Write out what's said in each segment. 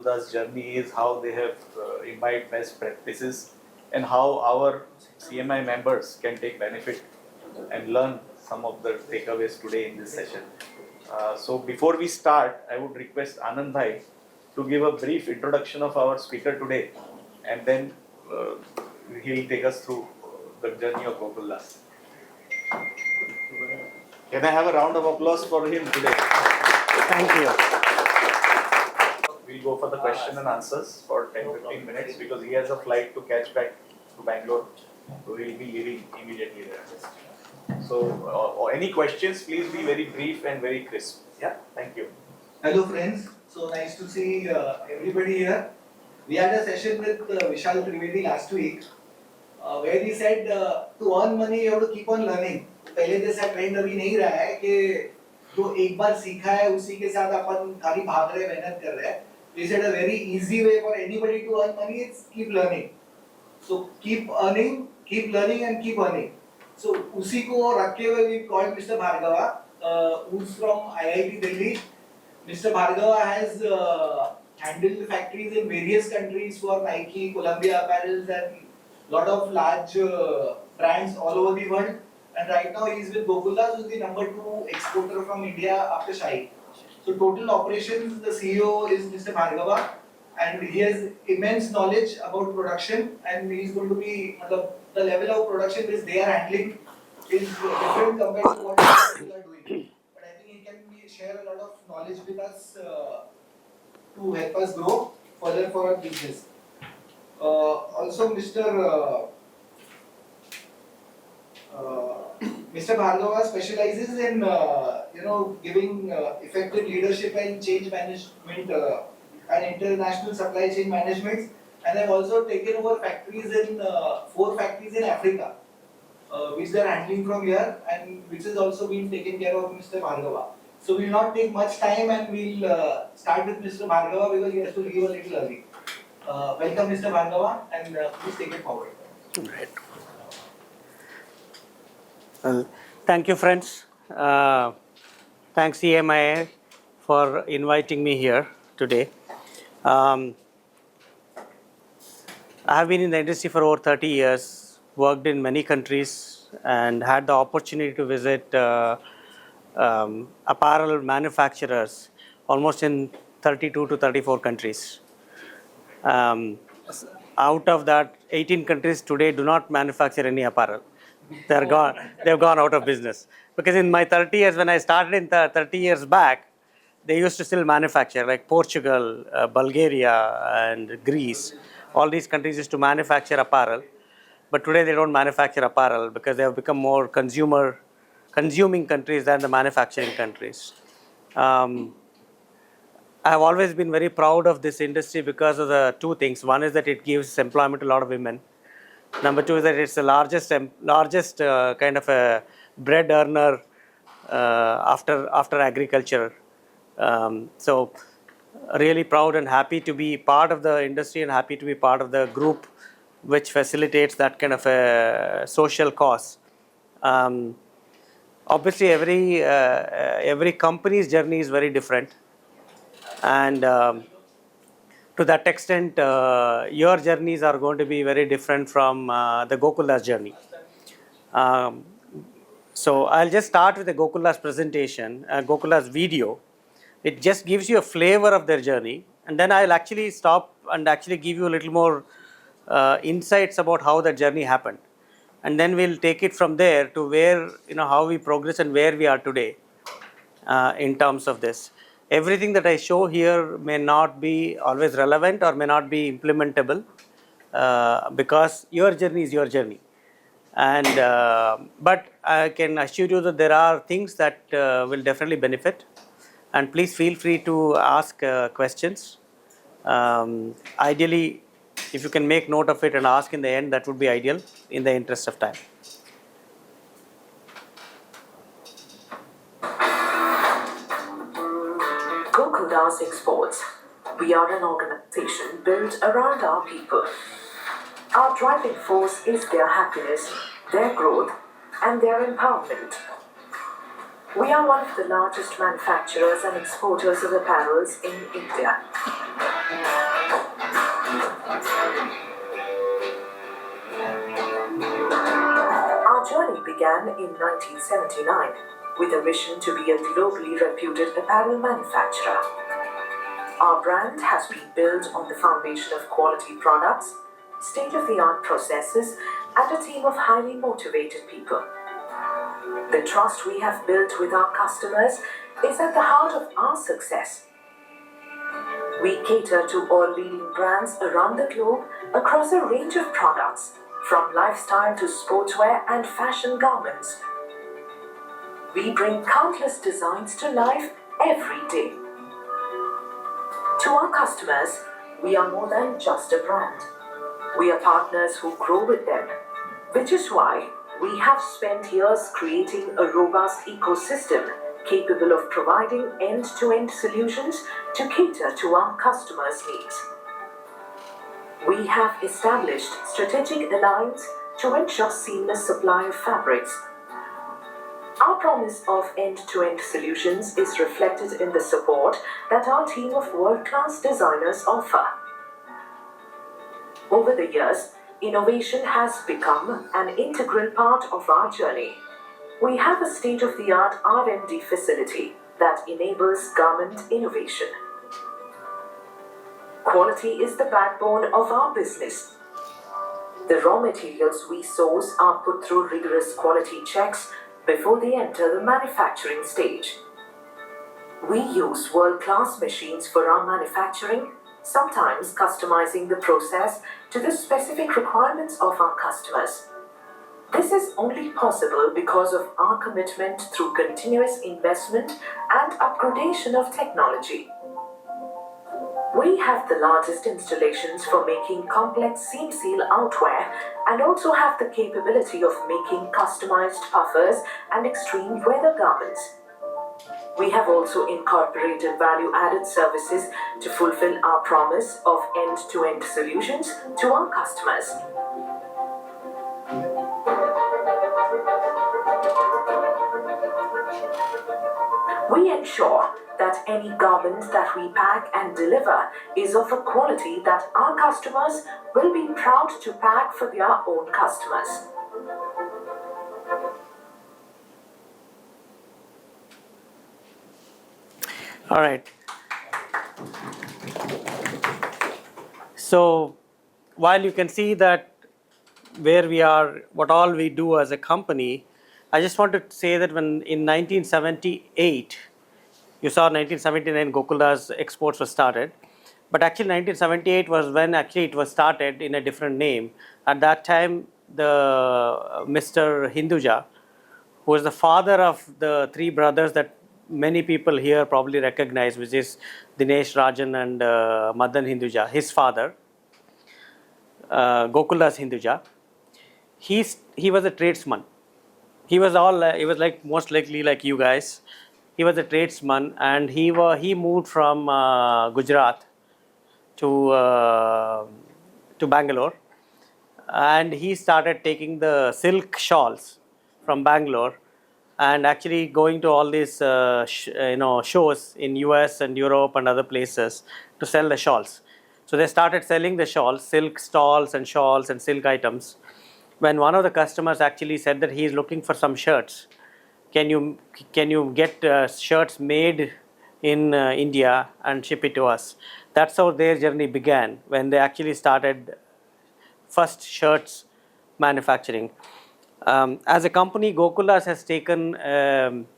Gokaldas journey is, how they have imbibed best practices, and how our CMI members can take benefit and learn some of the takeaways today in this session. So before we start, I would request Anand Bhai to give a brief introduction of our speaker today, and then he'll take us through the journey of Gokaldas. Can I have a round of applause for him today? Thank you. We'll go for the question and answers for 10-15 minutes because he has a flight to catch back to Bangalore, so he'll be leaving immediately there. So, any questions, please be very brief and very crisp. Yeah, thank you. Hello friends, so nice to see everybody here. We had a session with Vishal Trivedi last week where he said to earn money you have to keep on learning. पहले जैसा trend अभी नहीं रहा है कि जो एक बार सीखा है उसी के साथ अपन खाली भाग रहे मेहनत कर रहे हैं. He said a very easy way for anybody to earn money is keep learning. So keep earning, keep learning and keep earning. So उसी को रखे हुए we called Mr. Bhargava, who's from IIT Delhi. Mr. Bhargava has handled factories in various countries for Nike, Columbia Apparels and lot of large brands all over the world. And right now he is with Gokaldas, who is the number 2 exporter from India after Shai. So total operations, the CEO is Mr. Bhargava, and he has immense knowledge about production, and he is going to be, the level of production which they are handling is different compared to what people are doing. But I think he can share a lot of knowledge with us to help us grow further for our business. Also, Mr. Bhargava specializes in giving effective leadership and change management and international supply chain management, and have also taken over factories in 4 factories in Africa, which they are handling from here, and which is also being taken care of Mr. Bhargava. So we will not take much time, and we will start with Mr. Bhargava because he has to leave a little early. Welcome, Mr. Bhargava, and please take it forward. Right. Well, thank you, friends. Thanks CMAI for inviting me here today. I have been in the industry for over 30 years, worked in many countries, and had the opportunity to visit apparel manufacturers almost in 32 to 34 countries. Out of that, 18 countries today do not manufacture any apparel. They've gone out of business. Because in my 30 years, when I started in 30 years back, they used to still manufacture, like Portugal, Bulgaria, and Greece. All these countries used to manufacture apparel. But today they don't manufacture apparel because they have become more consuming countries than the manufacturing countries. I have always been very proud of this industry because of the 2 things. One is that it gives employment to a lot of women. Number 2 is that it's the largest kind of a bread earner after agriculture. So really proud and happy to be part of the industry and happy to be part of the group which facilitates that kind of a social cause. Obviously, every company's journey is very different, and to that extent, your journeys are going to be very different from the Gokaldas journey. So I'll just start with the Gokaldas presentation, Gokaldas video. It just gives you a flavor of their journey, and then I'll actually stop and actually give you a little more insights about how the journey happened. And then we'll take it from there to where, how we progress and where we are today in terms of this. Everything that I show here may not be always relevant or may not be implementable because your journey is your journey. And but I can assure you that there are things that will definitely benefit. And please feel free to ask questions. Ideally, if you can make note of it and ask in the end, that would be ideal in the interest of time. Gokaldas Exports. We are an organization built around our people. Our driving force is their happiness, their growth, and their empowerment. We are one of the largest manufacturers and exporters of apparels in India. Our journey began in 1979 with a mission to be a globally reputed apparel manufacturer. Our brand has been built on the foundation of quality products, state-of-the-art processes, and a team of highly motivated people. The trust we have built with our customers is at the heart of our success. We cater to all leading brands around the globe across a range of products, from lifestyle to sportswear and fashion garments. We bring countless designs to life every day. To our customers, we are more than just a brand. We are partners who grow with them, which is why we have spent years creating a robust ecosystem capable of providing end-to-end solutions to cater to our customers' needs. We have established strategic alliance to ensure seamless supply of fabrics. Our promise of end-to-end solutions is reflected in the support that our team of world-class designers offer. Over the years, innovation has become an integral part of our journey. We have a state-of-the-art R&D facility that enables garment innovation. Quality is the backbone of our business. The raw materials we source are put through rigorous quality checks before they enter the manufacturing stage. We use world-class machines for our manufacturing, sometimes customizing the process to the specific requirements of our customers. This is only possible because of our commitment through continuous investment and upgradation of technology. We have the largest installations for making complex seam seal outwear and also have the capability of making customized puffers and extreme weather garments. We have also incorporated value-added services to fulfill our promise of end-to-end solutions to our customers. We ensure that any garment that we pack and deliver is of a quality that our customers will be proud to pack for their own customers. All right. So while you can see that where we are, what all we do as a company, I just want to say that when in 1978, you saw 1979 Gokaldas Exports was started, but actually 1978 was when actually it was started in a different name. At that time, the Mr. Hinduja, who was the father of the three brothers that many people here probably recognize, which is Dinesh Rajan and Madan Hinduja, his father, Gokaldas Hinduja, he was a tradesman. He was like most likely like you guys. He was a tradesman, and he moved from Gujarat to Bangalore, and he started taking the silk shawls from Bangalore and actually going to all these shows in US and Europe and other places to sell the shawls. So they started selling the shawls, silk stalls and shawls and silk items. When one of the customers actually said that he is looking for some shirts, can you get shirts made in India and ship it to us? That's how their journey began, when they actually started first shirts manufacturing. As a company, Gokaldas has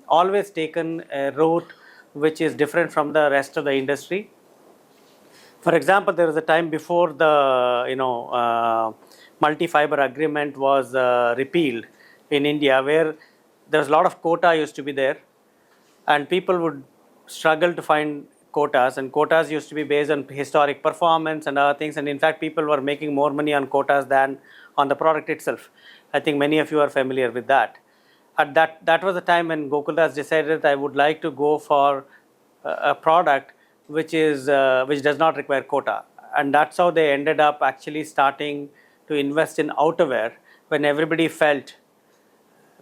always taken a route which is different from the rest of the industry. For example, there was a time before the multi-fiber agreement was repealed in India, where there was a lot of quota used to be there, and people would struggle to find quotas, and quotas used to be based on historic performance and other things, and in fact people were making more money on quotas than on the product itself. I think many of you are familiar with that. At that was the time when Gokaldas decided that I would like to go for a product which does not require quota, and that's how they ended up actually starting to invest in outerwear when everybody felt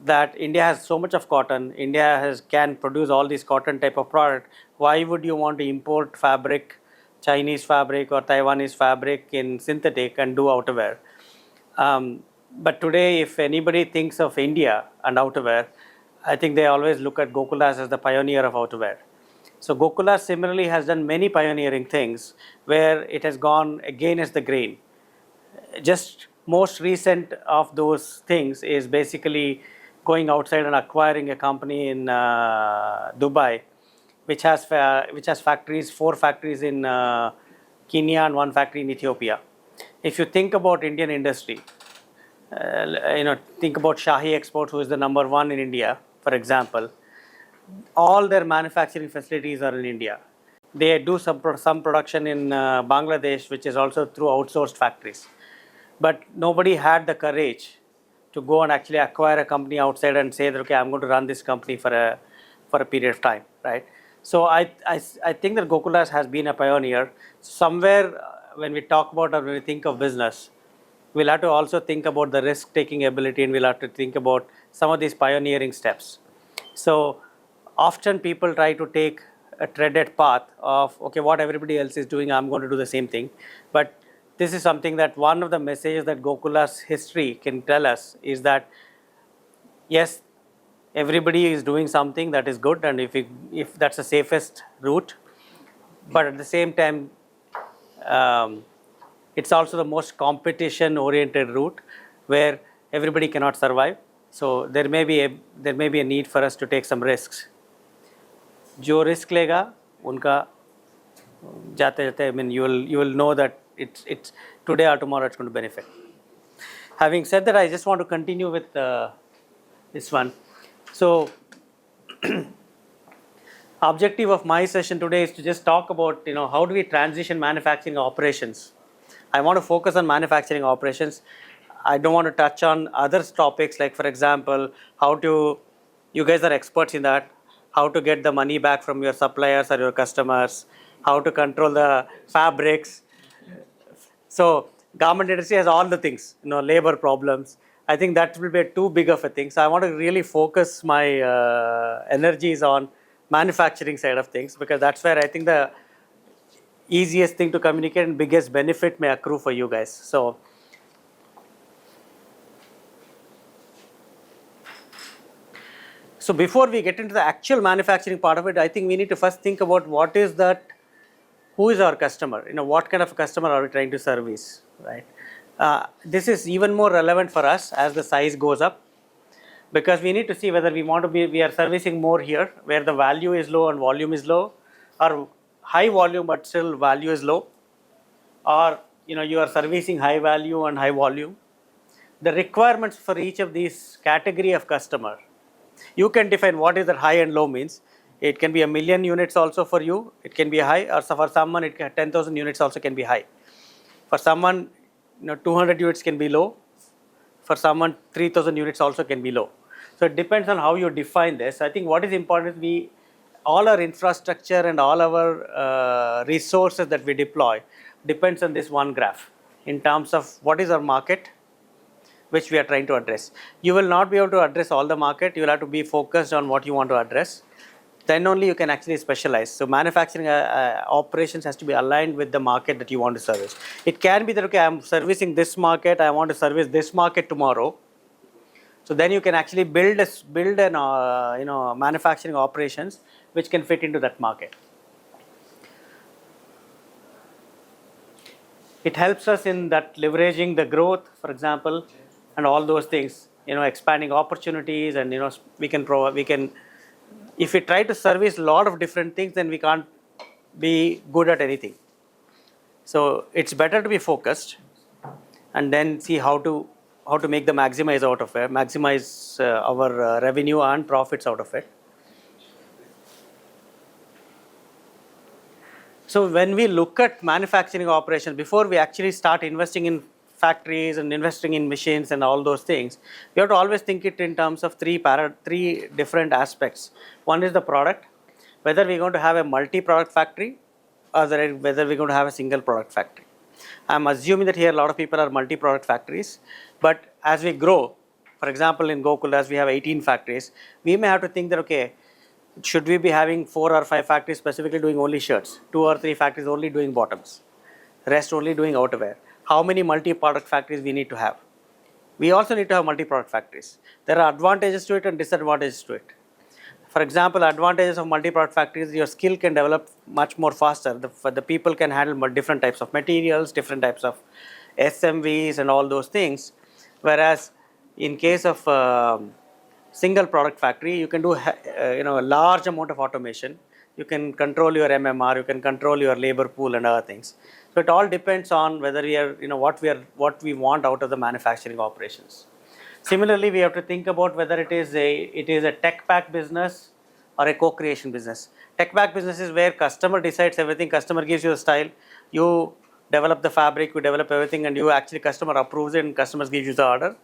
that India has so much of cotton, can produce all these cotton type of product. Why would you want to import fabric, Chinese fabric or Taiwanese fabric in synthetic and do outerwear? But today, if anybody thinks of India and outerwear, I think they always look at Gokaldas as the pioneer of outerwear. So Gokaldas similarly has done many pioneering things where it has gone against the grain. Just most recent of those things is basically going outside and acquiring a company in Dubai, which has factories, 4 factories in Kenya and 1 factory in Ethiopia. If you think about Indian industry, think about Shahi Exports, who is the #1 in India, for example. All their manufacturing facilities are in India. They do some production in Bangladesh, which is also through outsourced factories. But nobody had the courage to go and actually acquire a company outside and say that, okay, I'm going to run this company for a period of time, right? So I think that Gokaldas has been a pioneer. Somewhere when we talk about or when we think of business, we'll have to also think about the risk-taking ability, and we'll have to think about some of these pioneering steps. So often people try to take a treaded path of, okay, what everybody else is doing, I'm going to do the same thing. But this is something that one of the messages that Gokaldas history can tell us is that, yes, everybody is doing something that is good, and if that's the safest route, but at the same time, it's also the most competition-oriented route where everybody cannot survive. So there may be a need for us to take some risks. जो risk लेगा उनका जाते जाते, I mean, you will know that it's today or tomorrow it's going to benefit. Having said that, I just want to continue with this one. So objective of my session today is to just talk about how do we transition manufacturing operations. I want to focus on manufacturing operations. I don't want to touch on other topics, like for example, you guys are experts in that, how to get the money back from your suppliers or your customers, how to control the fabrics. So garment industry has all the things, labor problems. I think that will be too big of a thing. So I want to really focus my energies on manufacturing side of things, because that's where I think the easiest thing to communicate and biggest benefit may accrue for you guys. So before we get into the actual manufacturing part of it, I think we need to first think about who is our customer? What kind of a customer are we trying to service, right? This is even more relevant for us as the size goes up, because we need to see whether we are servicing more here where the value is low and volume is low, or high volume but still value is low, or you are servicing high value and high volume. The requirements for each of these category of customer, you can define what is that high and low means. It can be 1 million units also for you, it can be high, or for someone 10,000 units also can be high. For someone 200 units can be low, for someone 3,000 units also can be low. So it depends on how you define this. I think what is important is all our infrastructure and all our resources that we deploy depends on this one graph in terms of what is our market, which we are trying to address. You will not be able to address all the market, you will have to be focused on what you want to address. Then only you can actually specialize. So manufacturing operations has to be aligned with the market that you want to service. It can be that, okay, I'm servicing this market, I want to service this market tomorrow. So then you can actually build an manufacturing operations which can fit into that market. It helps us in that leveraging the growth, for example, and all those things, expanding opportunities, and we can if we try to service a lot of different things, then we can't be good at anything. So it's better to be focused and then see how to make the maximize out of it, maximize our revenue and profits out of it. So when we look at manufacturing operations, before we actually start investing in factories and investing in machines and all those things, we have to always think it in terms of three different aspects. One is the product, whether we're going to have a multi-product factory or whether we're going to have a single product factory. I'm assuming that here a lot of people are multi-product factories, but as we grow, For example, in Gokaldas, we have 18 factories. We may have to think that, okay, should we be having 4 or 5 factories specifically doing only shirts, 2 or 3 factories only doing bottoms, rest only doing outerwear? How many multi-product factories we need to have? We also need to have multi-product factories. There are advantages to it and disadvantages to it. For example, advantages of multi-product factories, your skill can develop much more faster. The people can handle different types of materials, different types of SMVs and all those things. Whereas in case of single product factory, you can do a large amount of automation. You can control your MMR, you can control your labor pool and other things. So it all depends on whether we are, what we want out of the manufacturing operations. Similarly, we have to think about whether it is a tech pack business or a co-creation business. Tech pack business is where customer decides everything. Customer gives you a style, you develop the fabric, you develop everything, and you actually customer approves it, and customers gives you the order.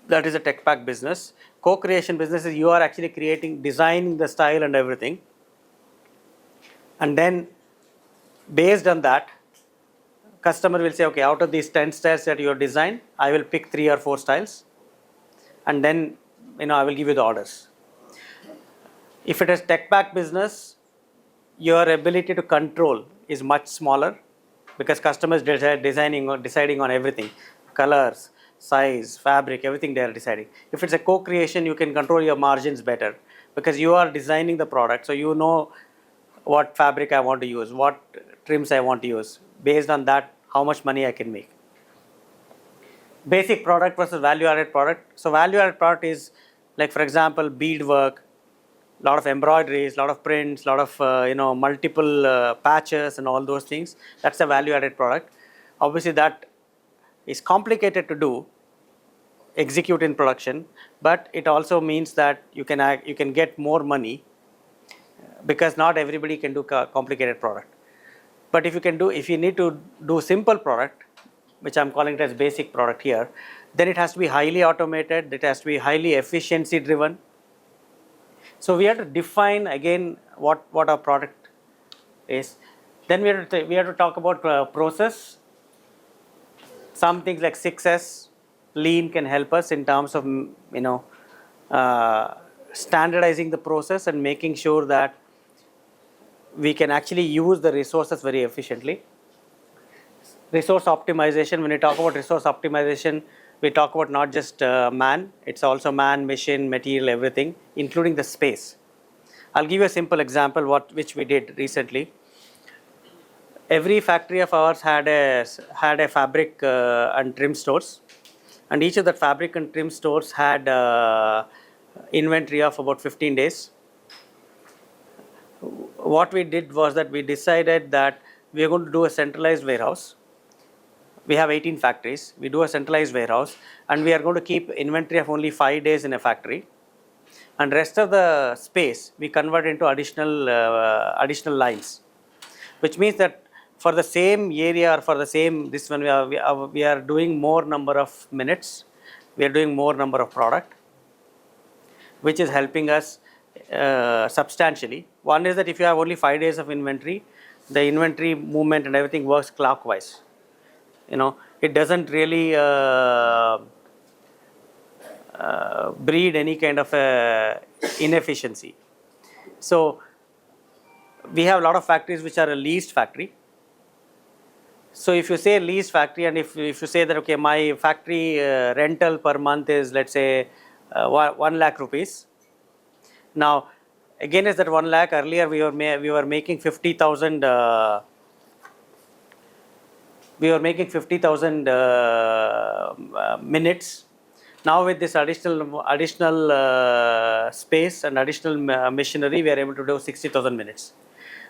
That is a tech pack business. Co-creation business is you are actually designing the style and everything, and then based on that, customer will say, okay, out of these 10 styles that you have designed, I will pick 3 or 4 styles, and then I will give you the orders. If it is tech pack business, your ability to control is much smaller because customers deciding on everything, colors, size, fabric, everything they are deciding. If it's a co-creation, you can control your margins better because you are designing the product, so you know what fabric I want to use, what trims I want to use. Based on that, how much money I can make. Basic product versus value-added product. So value-added product is like, for example, beadwork, a lot of embroideries, a lot of prints, a lot of multiple patches and all those things. That's a value-added product. Obviously, that is complicated to do, execute in production, but it also means that you can get more money because not everybody can do complicated product. But if you need to do simple product, which I'm calling it as basic product here, then it has to be highly automated, it has to be highly efficiency driven. So we have to define again what our product is. Then we have to talk about process. Some things like 6S, lean can help us in terms of standardizing the process and making sure that we can actually use the resources very efficiently. Resource optimization, when we talk about resource optimization, we talk about not just man, it's also man, machine, material, everything, including the space. I'll give you a simple example which we did recently. Every factory of ours had a fabric and trim stores, and each of the fabric and trim stores had inventory of about 15 days. What we did was that we decided that we are going to do a centralized warehouse. We have 18 factories. We do a centralized warehouse, and we are going to keep inventory of only 5 days in a factory, and rest of the space we convert into additional lines, which means that for the same area or for the same this one we are doing more number of minutes, we are doing more number of product, which is helping us substantially. One is that if you have only 5 days of inventory, the inventory movement and everything works clockwise. It doesn't really breed any kind of inefficiency. So we have a lot of factories which are a leased factory. So if you say leased factory, and if you say that, okay, my factory rental per month is, let's say, 1 lakh rupees. Now, again, is that 1 lakh? Earlier we were making 50,000. We were making 50,000 minutes. Now with this additional space and additional machinery, we are able to do 60,000 minutes,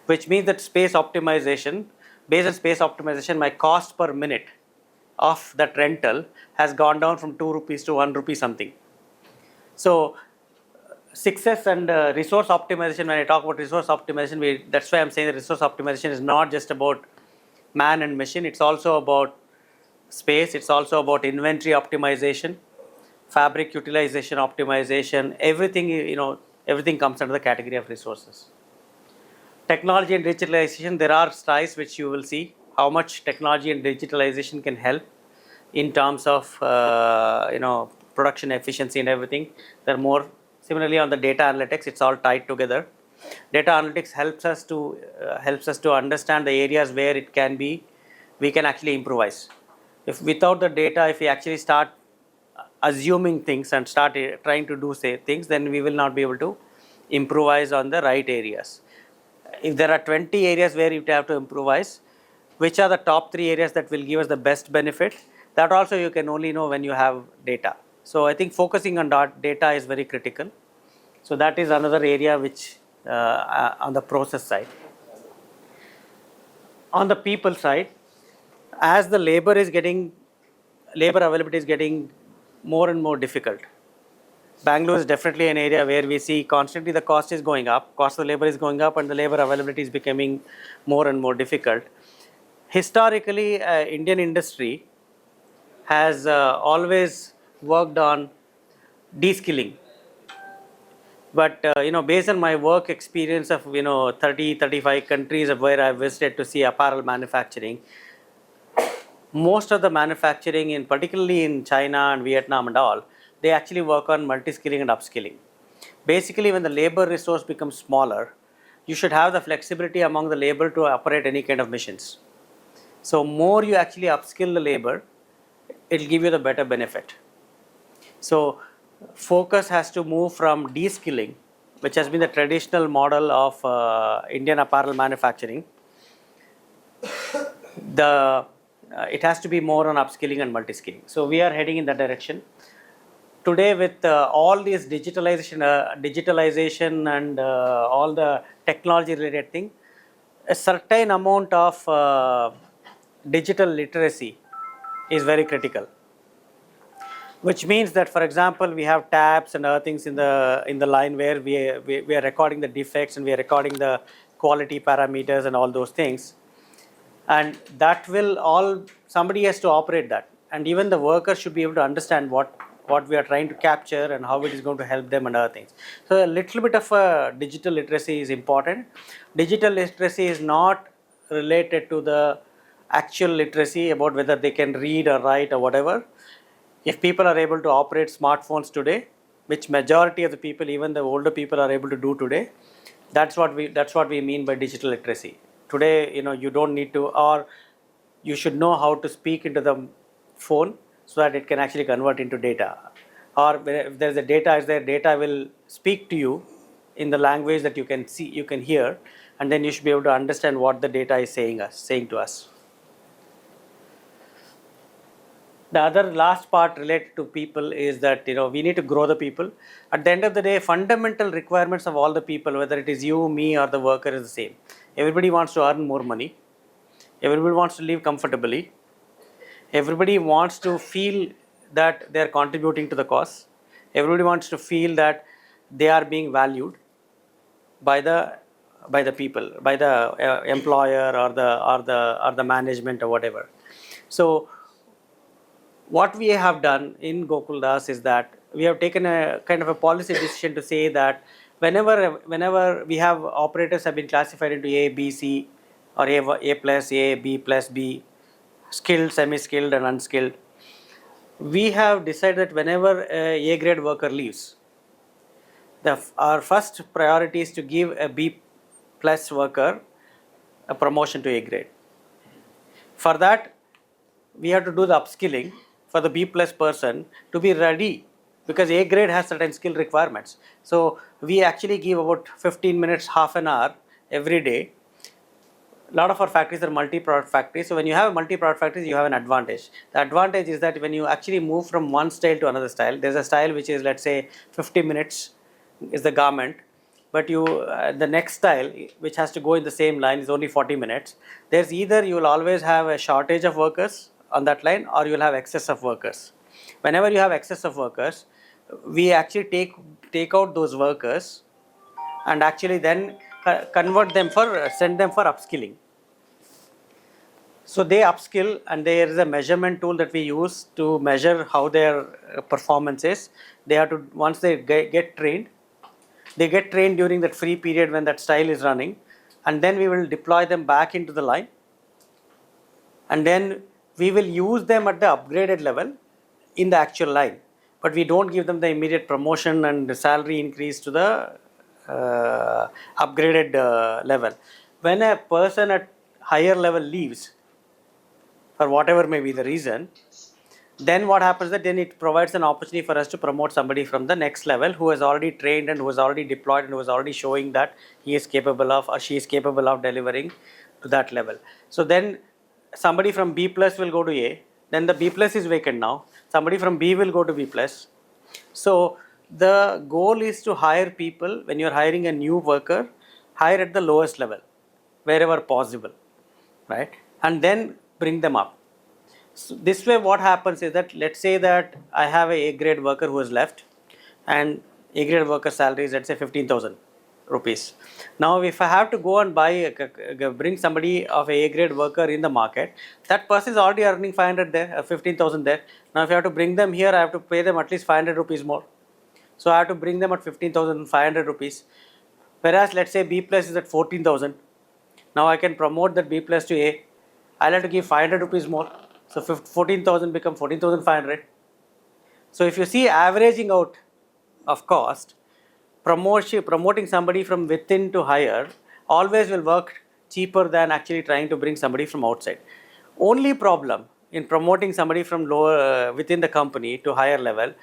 which means that space optimization. Based on space optimization, my cost per minute of that rental has gone down from 2 rupees to 1 rupee something. So 6S and resource optimization, when I talk about resource optimization, that's why I'm saying that resource optimization is not just about man and machine, it's also about space, it's also about inventory optimization, fabric utilization optimization, everything, everything comes under the category of resources. Technology and digitalization, there are slides which you will see how much technology and digitalization can help in terms of production efficiency and everything. They're more similarly on the data analytics. It's all tied together. Data analytics helps us to understand the areas where it can be we can actually improvise. If without the data, if we actually start assuming things and start trying to do say things, then we will not be able to improvise on the right areas. If there are 20 areas where you have to improvise, which are the top 3 areas that will give us the best benefit? That also you can only know when you have data. So I think focusing on data is very critical. So that is another area which on the process side. On the people side, as the labor availability is getting more and more difficult. Bangalore is definitely an area where we see constantly the cost is going up, cost of labor is going up, and the labor availability is becoming more and more difficult. Historically, Indian industry has always worked on de-skilling. But based on my work experience of 30-35 countries of where I visited to see apparel manufacturing, most of the manufacturing, particularly in China and Vietnam and all, they actually work on multi-skilling and upskilling. Basically, when the labor resource becomes smaller, you should have the flexibility among the labor to operate any kind of machines. So more you actually upskill the labor, it will give you the better benefit. So focus has to move from de-skilling, which has been the traditional model of Indian apparel manufacturing. It has to be more on upskilling and multi-skilling. So we are heading in that direction. Today, with all this digitalization and all the technology related thing, a certain amount of digital literacy is very critical. Which means that, for example, we have tabs and other things in the line where we are recording the defects and we are recording the quality parameters and all those things. And that somebody has to operate that. And even the workers should be able to understand what we are trying to capture and how it is going to help them and other things. So a little bit of digital literacy is important. Digital literacy is not related to the actual literacy about whether they can read or write or whatever. If people are able to operate smartphones today, which majority of the people, even the older people, are able to do today, that's what we mean by digital literacy. Today, you don't need to, or you should know how to speak into the phone so that it can actually convert into data. Or if there's a data will speak to you in the language that you can see, you can hear, and then you should be able to understand what the data is saying to us. The other last part related to people is that we need to grow the people. At the end of the day, fundamental requirements of all the people, whether it is you, me, or the worker, is the same. Everybody wants to earn more money. Everybody wants to live comfortably. Everybody wants to feel that they are contributing to the cause. Everybody wants to feel that they are being valued by the people, by the employer or the management or whatever. So what we have done in Gokaldas is that we have taken a kind of a policy decision to say that whenever we have operators have been classified into A, B, C, or A plus A, B plus B, skilled, semi-skilled and unskilled, we have decided that whenever a A grade worker leaves, our first priority is to give a B plus worker a promotion to A grade. For that, we have to do the upskilling for the B plus person to be ready, because A grade has certain skill requirements. So we actually give about 15 minutes, half an hour every day. A lot of our factories are multi-product factories. So when you have multi-product factories, you have an advantage. The advantage is that when you actually move from one style to another style, there's a style which is, let's say, 50 minutes is the garment, but the next style, which has to go in the same line, is only 40 minutes. There's either you will always have a shortage of workers on that line, or you will have excess of workers. Whenever you have excess of workers, we actually take out those workers and actually then send them for upskilling. So they upskill, and there is a measurement tool that we use to measure how their performance is. They have to, once they get trained, they get trained during that free period when that style is running, and then we will deploy them back into the line, and then we will use them at the upgraded level in the actual line. but we don't give them the immediate promotion and the salary increase to the upgraded level. When a person at higher level leaves, for whatever may be the reason, then what happens that then it provides an opportunity for us to promote somebody from the next level who has already trained and who has already deployed and who is already showing that he is capable of or she is capable of delivering to that level. So then somebody from B plus will go to A, then the B plus is vacant now, somebody from B will go to B plus. So the goal is to hire people. When you're hiring a new worker, hire at the lowest level wherever possible, right, and then bring them up. So this way what happens is that, let's say that I have a grade worker who has left and A grade worker salary is, let's say, 15,000 rupees. Now if I have to go and bring somebody of A grade worker in the market, that person is already earning 500 there, 15,000 there. Now if I have to bring them here, I have to pay them at least 500 rupees more. So I have to bring them at 15,500 rupees. Whereas let's say B plus is at 14,000. Now I can promote that B plus to A. I'll have to give 500 rupees more. So 14,000 become 14,500. So if you see averaging out of cost, promoting somebody from within to higher always will work cheaper than actually trying to bring somebody from outside. Only problem in promoting somebody from lower within the company to higher level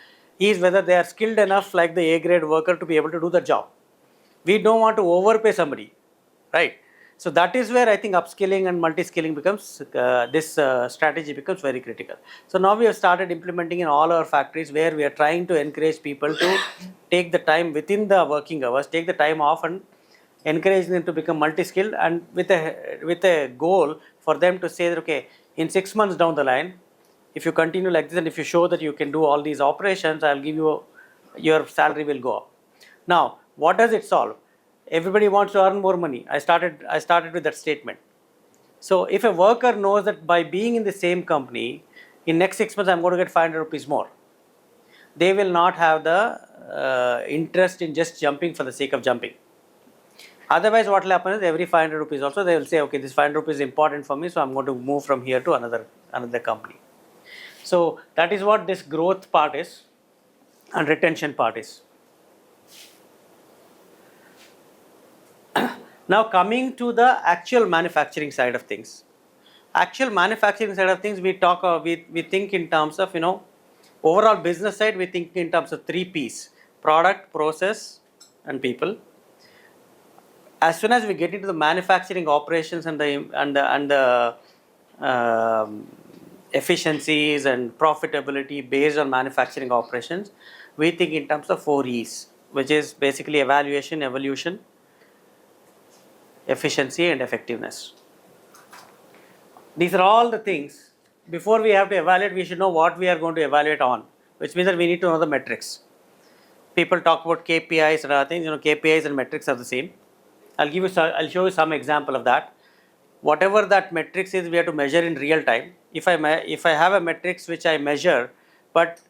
is whether they are skilled enough like the A grade worker to be able to do the job. We don't want to overpay somebody, right? So that is where I think upskilling and multi-skilling becomes, this strategy becomes very critical. So now we have started implementing in all our factories where we are trying to encourage people to take the time within the working hours, take the time off and encourage them to become multi-skilled, and with a goal for them to say that, okay, in 6 months down the line, if you continue like this and if you show that you can do all these operations, I'll give you, your salary will go up. Now, what does it solve? Everybody wants to earn more money. I started with that statement. So if a worker knows that by being in the same company, in next 6 months I'm going to get 500 rupees more, they will not have the interest in just jumping for the sake of jumping. Otherwise what will happen is every 500 rupees also they will say, okay, this 500 rupees is important for me, so I'm going to move from here to another company. So that is what this growth part is and retention part is. Now coming to the actual manufacturing side of things. Actual manufacturing side of things, we think in terms of, overall business side, we think in terms of 3 P's: product, process and people. As soon as we get into the manufacturing operations and the efficiencies and profitability based on manufacturing operations, we think in terms of 4 E's, which is basically evaluation, evolution, efficiency and effectiveness. These are all the things. Before we have to evaluate, we should know what we are going to evaluate on, which means that we need to know the metrics. People talk about KPIs and other things. KPIs and metrics are the same. I'll show you some example of that. Whatever that metrics is, we have to measure in real time. If I have a metrics which I measure, but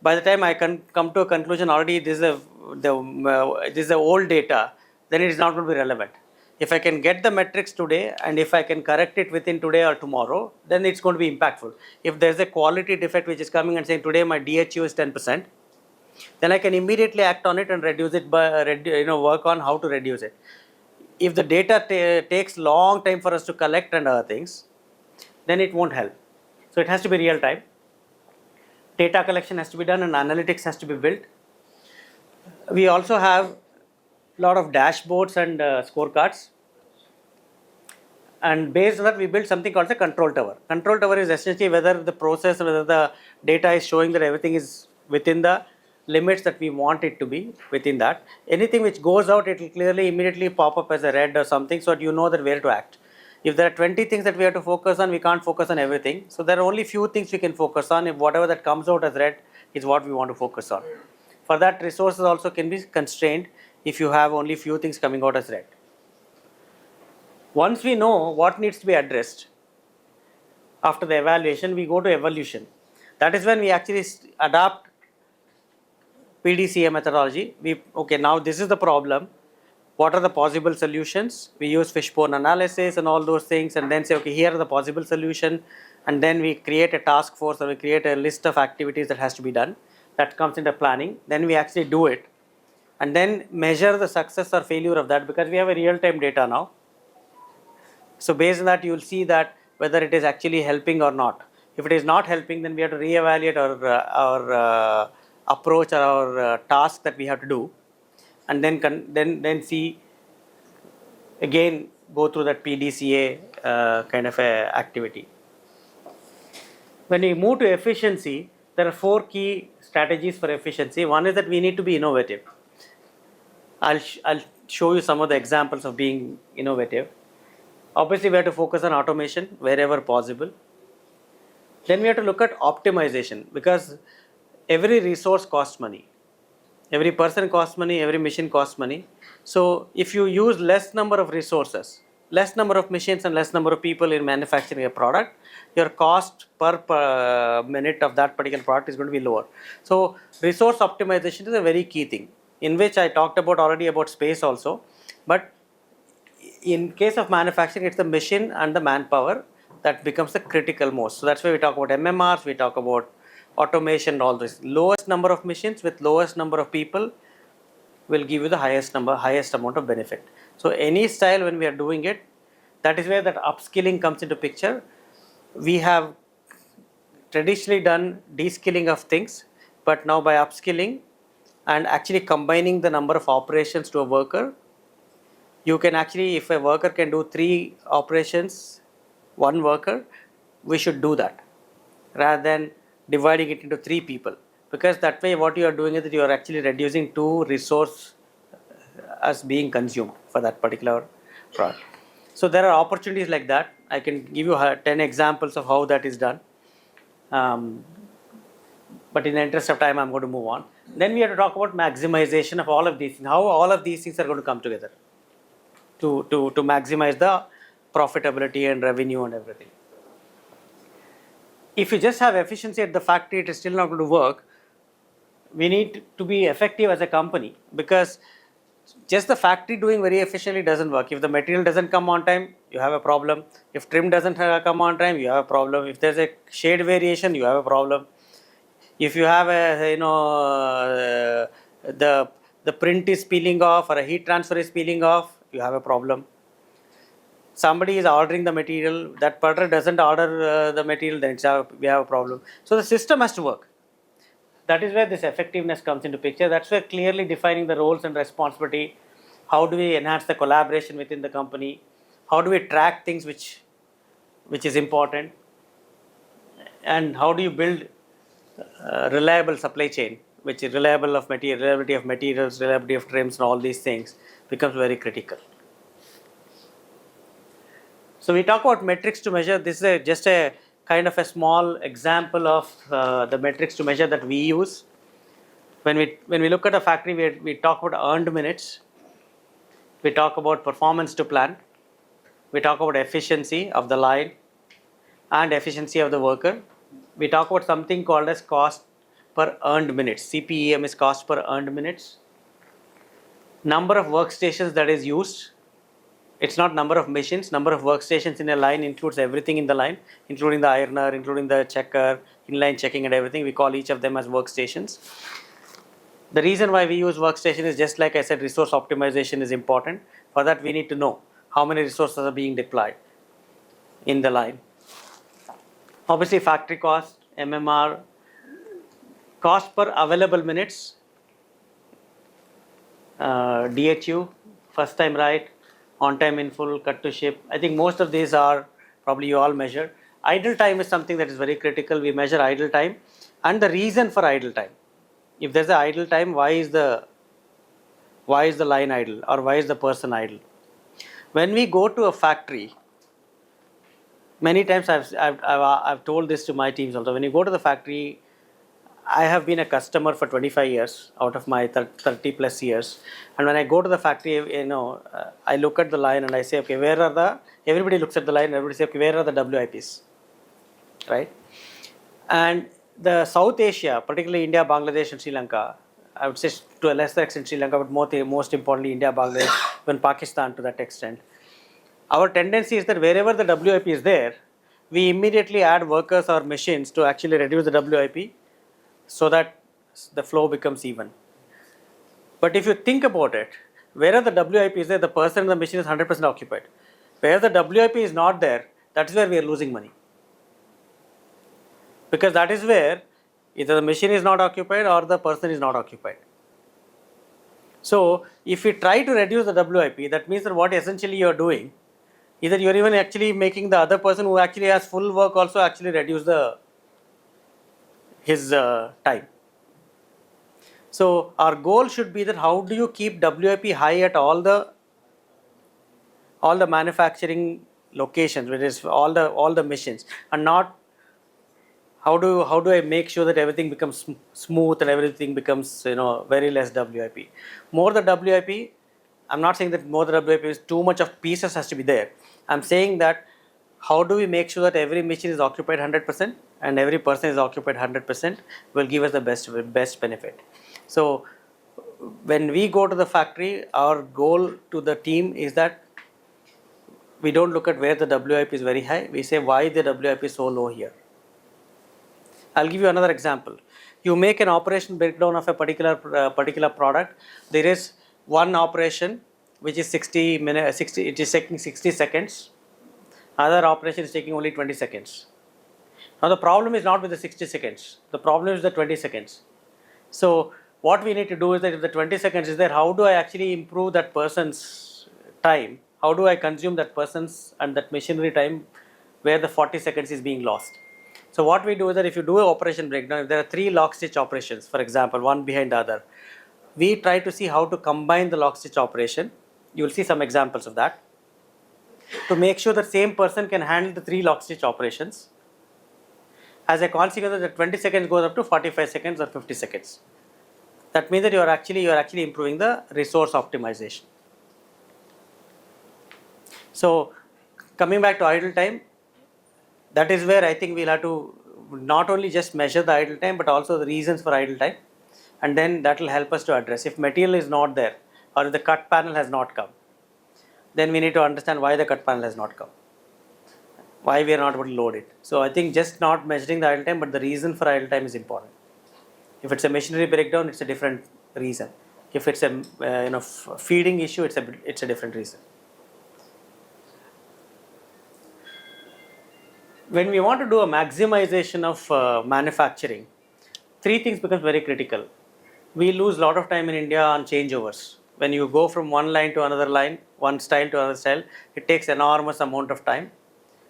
by the time I can come to a conclusion already this is the old data, then it is not going to be relevant. If I can get the metrics today and if I can correct it within today or tomorrow, then it's going to be impactful. If there's a quality defect which is coming and saying today my DHU is 10%, then I can immediately act on it and reduce it by work on how to reduce it. If the data takes long time for us to collect and other things, then it won't help. So it has to be real time. Data collection has to be done and analytics has to be built. We also have lot of dashboards and scorecards, and based on that we built something called the control tower. Control tower is essentially whether the process, whether the data is showing that everything is within the limits that we want it to be within that. Anything which goes out, it will clearly immediately pop up as a red or something, so that you know that where to act. If there are 20 things that we have to focus on, we can't focus on everything. So there are only few things we can focus on. If whatever that comes out as red is what we want to focus on. For that, resources also can be constrained if you have only few things coming out as red. Once we know what needs to be addressed, after the evaluation, we go to evolution. That is when we actually adapt PDCA methodology. Okay, now this is the problem. What are the possible solutions? We use fishbone analysis and all those things, and then say, okay, here are the possible solution, and then we create a task force or we create a list of activities that has to be done. that comes into planning. Then we actually do it and then measure the success or failure of that, because we have a real-time data now. So based on that, you will see that whether it is actually helping or not. If it is not helping, then we have to reevaluate our approach or our task that we have to do, and then see again, go through that PDCA kind of a activity. When we move to efficiency, there are 4 key strategies for efficiency. One is that we need to be innovative. I'll show you some of the examples of being innovative. Obviously, we have to focus on automation wherever possible. Then we have to look at optimization, because every resource costs money. Every person costs money, every machine costs money. So if you use less number of resources, less number of machines and less number of people in manufacturing a product, your cost per minute of that particular product is going to be lower. So resource optimization is a very key thing, in which I talked about already about space also. But in case of manufacturing, it's the machine and the manpower that becomes the critical most. So that's why we talk about MMRs, we talk about automation and all this. Lowest number of machines with lowest number of people will give you the highest amount of benefit. So any style, when we are doing it, that is where that upskilling comes into picture. We have traditionally done de-skilling of things, but now by upskilling and actually combining the number of operations to a worker, you can actually, if a worker can do 3 operations, 1 worker, we should do that rather than dividing it into 3 people, because that way what you are doing is that you are actually reducing 2 resource as being consumed for that particular product. So there are opportunities like that. I can give you 10 examples of how that is done, but in the interest of time I'm going to move on. Then we have to talk about maximization of all of these things, how all of these things are going to come together to maximize the profitability and revenue and everything. If you just have efficiency at the factory, it is still not going to work. We need to be effective as a company, because just the factory doing very efficiently doesn't work. If the material doesn't come on time, you have a problem. If trim doesn't come on time, you have a problem. If there's a shade variation, you have a problem. If you have the print is peeling off or a heat transfer is peeling off, you have a problem. Somebody is ordering the material, that partner doesn't order the material, then we have a problem. So the system has to work. That is where this effectiveness comes into picture. That's where clearly defining the roles and responsibility. How do we enhance the collaboration within the company? How do we track things which is important? And how do you build reliable supply chain, which is reliability of materials, reliability of trims, and all these things becomes very critical. So we talk about metrics to measure. This is just a kind of a small example of the metrics to measure that we use. When we look at a factory, we talk about earned minutes, we talk about performance to plan, we talk about efficiency of the line and efficiency of the worker. We talk about something called as cost per earned minutes. CPEM is cost per earned minutes. Number of workstations that is used. It's not number of machines. Number of workstations in a line includes everything in the line, including the ironer, including the checker, inline checking and everything. We call each of them as workstations. The reason why we use workstation is, just like I said, resource optimization is important. For that, we need to know how many resources are being deployed in the line. Obviously, factory cost, MMR, cost per available minutes, DHU, first time right, on time in full, cut to ship. I think most of these are probably you all measure. Idle time is something that is very critical. We measure idle time and the reason for idle time. If there's an idle time, why is the line idle or why is the person idle? When we go to a factory, many times I've told this to my teams also. When you go to the factory, I have been a customer for 25 years out of my 30 plus years. And when I go to the factory, I look at the line and I say, okay, everybody looks at the line and everybody says, okay, where are the WIPs, right? And the South Asia, particularly India, Bangladesh and Sri Lanka, I would say to a lesser extent Sri Lanka, but most importantly India, Bangladesh, even Pakistan to that extent. Our tendency is that wherever the WIP is there, we immediately add workers or machines to actually reduce the WIP, so that the flow becomes even. But if you think about it, wherever the WIP is there, the person in the machine is 100% occupied. Where the WIP is not there, that is where we are losing money. Because that is where either the machine is not occupied or the person is not occupied. So if we try to reduce the WIP, that means that what essentially you are doing, either you are even actually making the other person who actually has full work also actually reduce his time. So our goal should be that how do you keep WIP high at all the manufacturing locations, which is all the machines, and not how do I make sure that everything becomes smooth and everything becomes very less WIP. More the WIP, I'm not saying that more the WIP is too much of pieces has to be there. I'm saying that how do we make sure that every machine is occupied 100% and every person is occupied 100% will give us the best benefit. So when we go to the factory, our goal to the team is that we don't look at where the WIP is very high. We say why the WIP is so low here. I'll give you another example. You make an operation breakdown of a particular product. There is one operation which is 60 minutes, it is taking 60 seconds. Other operation is taking only 20 seconds. Now the problem is not with the 60 seconds. The problem is the 20 seconds. So what we need to do is that if the 20 seconds is there, how do I actually improve that person's time? How do I consume that person's and that machinery time where the 40 seconds is being lost? So what we do is that if you do an operation breakdown, if there are 3 lock stitch operations, for example, one behind the other, we try to see how to combine the lock stitch operation. You will see some examples of that. To make sure that same person can handle the 3 lock stitch operations. As a consequence, the 20 seconds goes up to 45 seconds or 50 seconds. That means that you are actually improving the resource optimization. So coming back to idle time, that is where I think we'll have to not only just measure the idle time, but also the reasons for idle time, and then that will help us to address. If material is not there or if the cut panel has not come, then we need to understand why the cut panel has not come, why we are not able to load it. So I think just not measuring the idle time, but the reason for idle time is important. If it's a machinery breakdown, it's a different reason. If it's a feeding issue, it's a different reason. When we want to do a maximization of manufacturing, 3 things become very critical. We lose a lot of time in India on changeovers. When you go from one line to another line, one style to another style, it takes enormous amount of time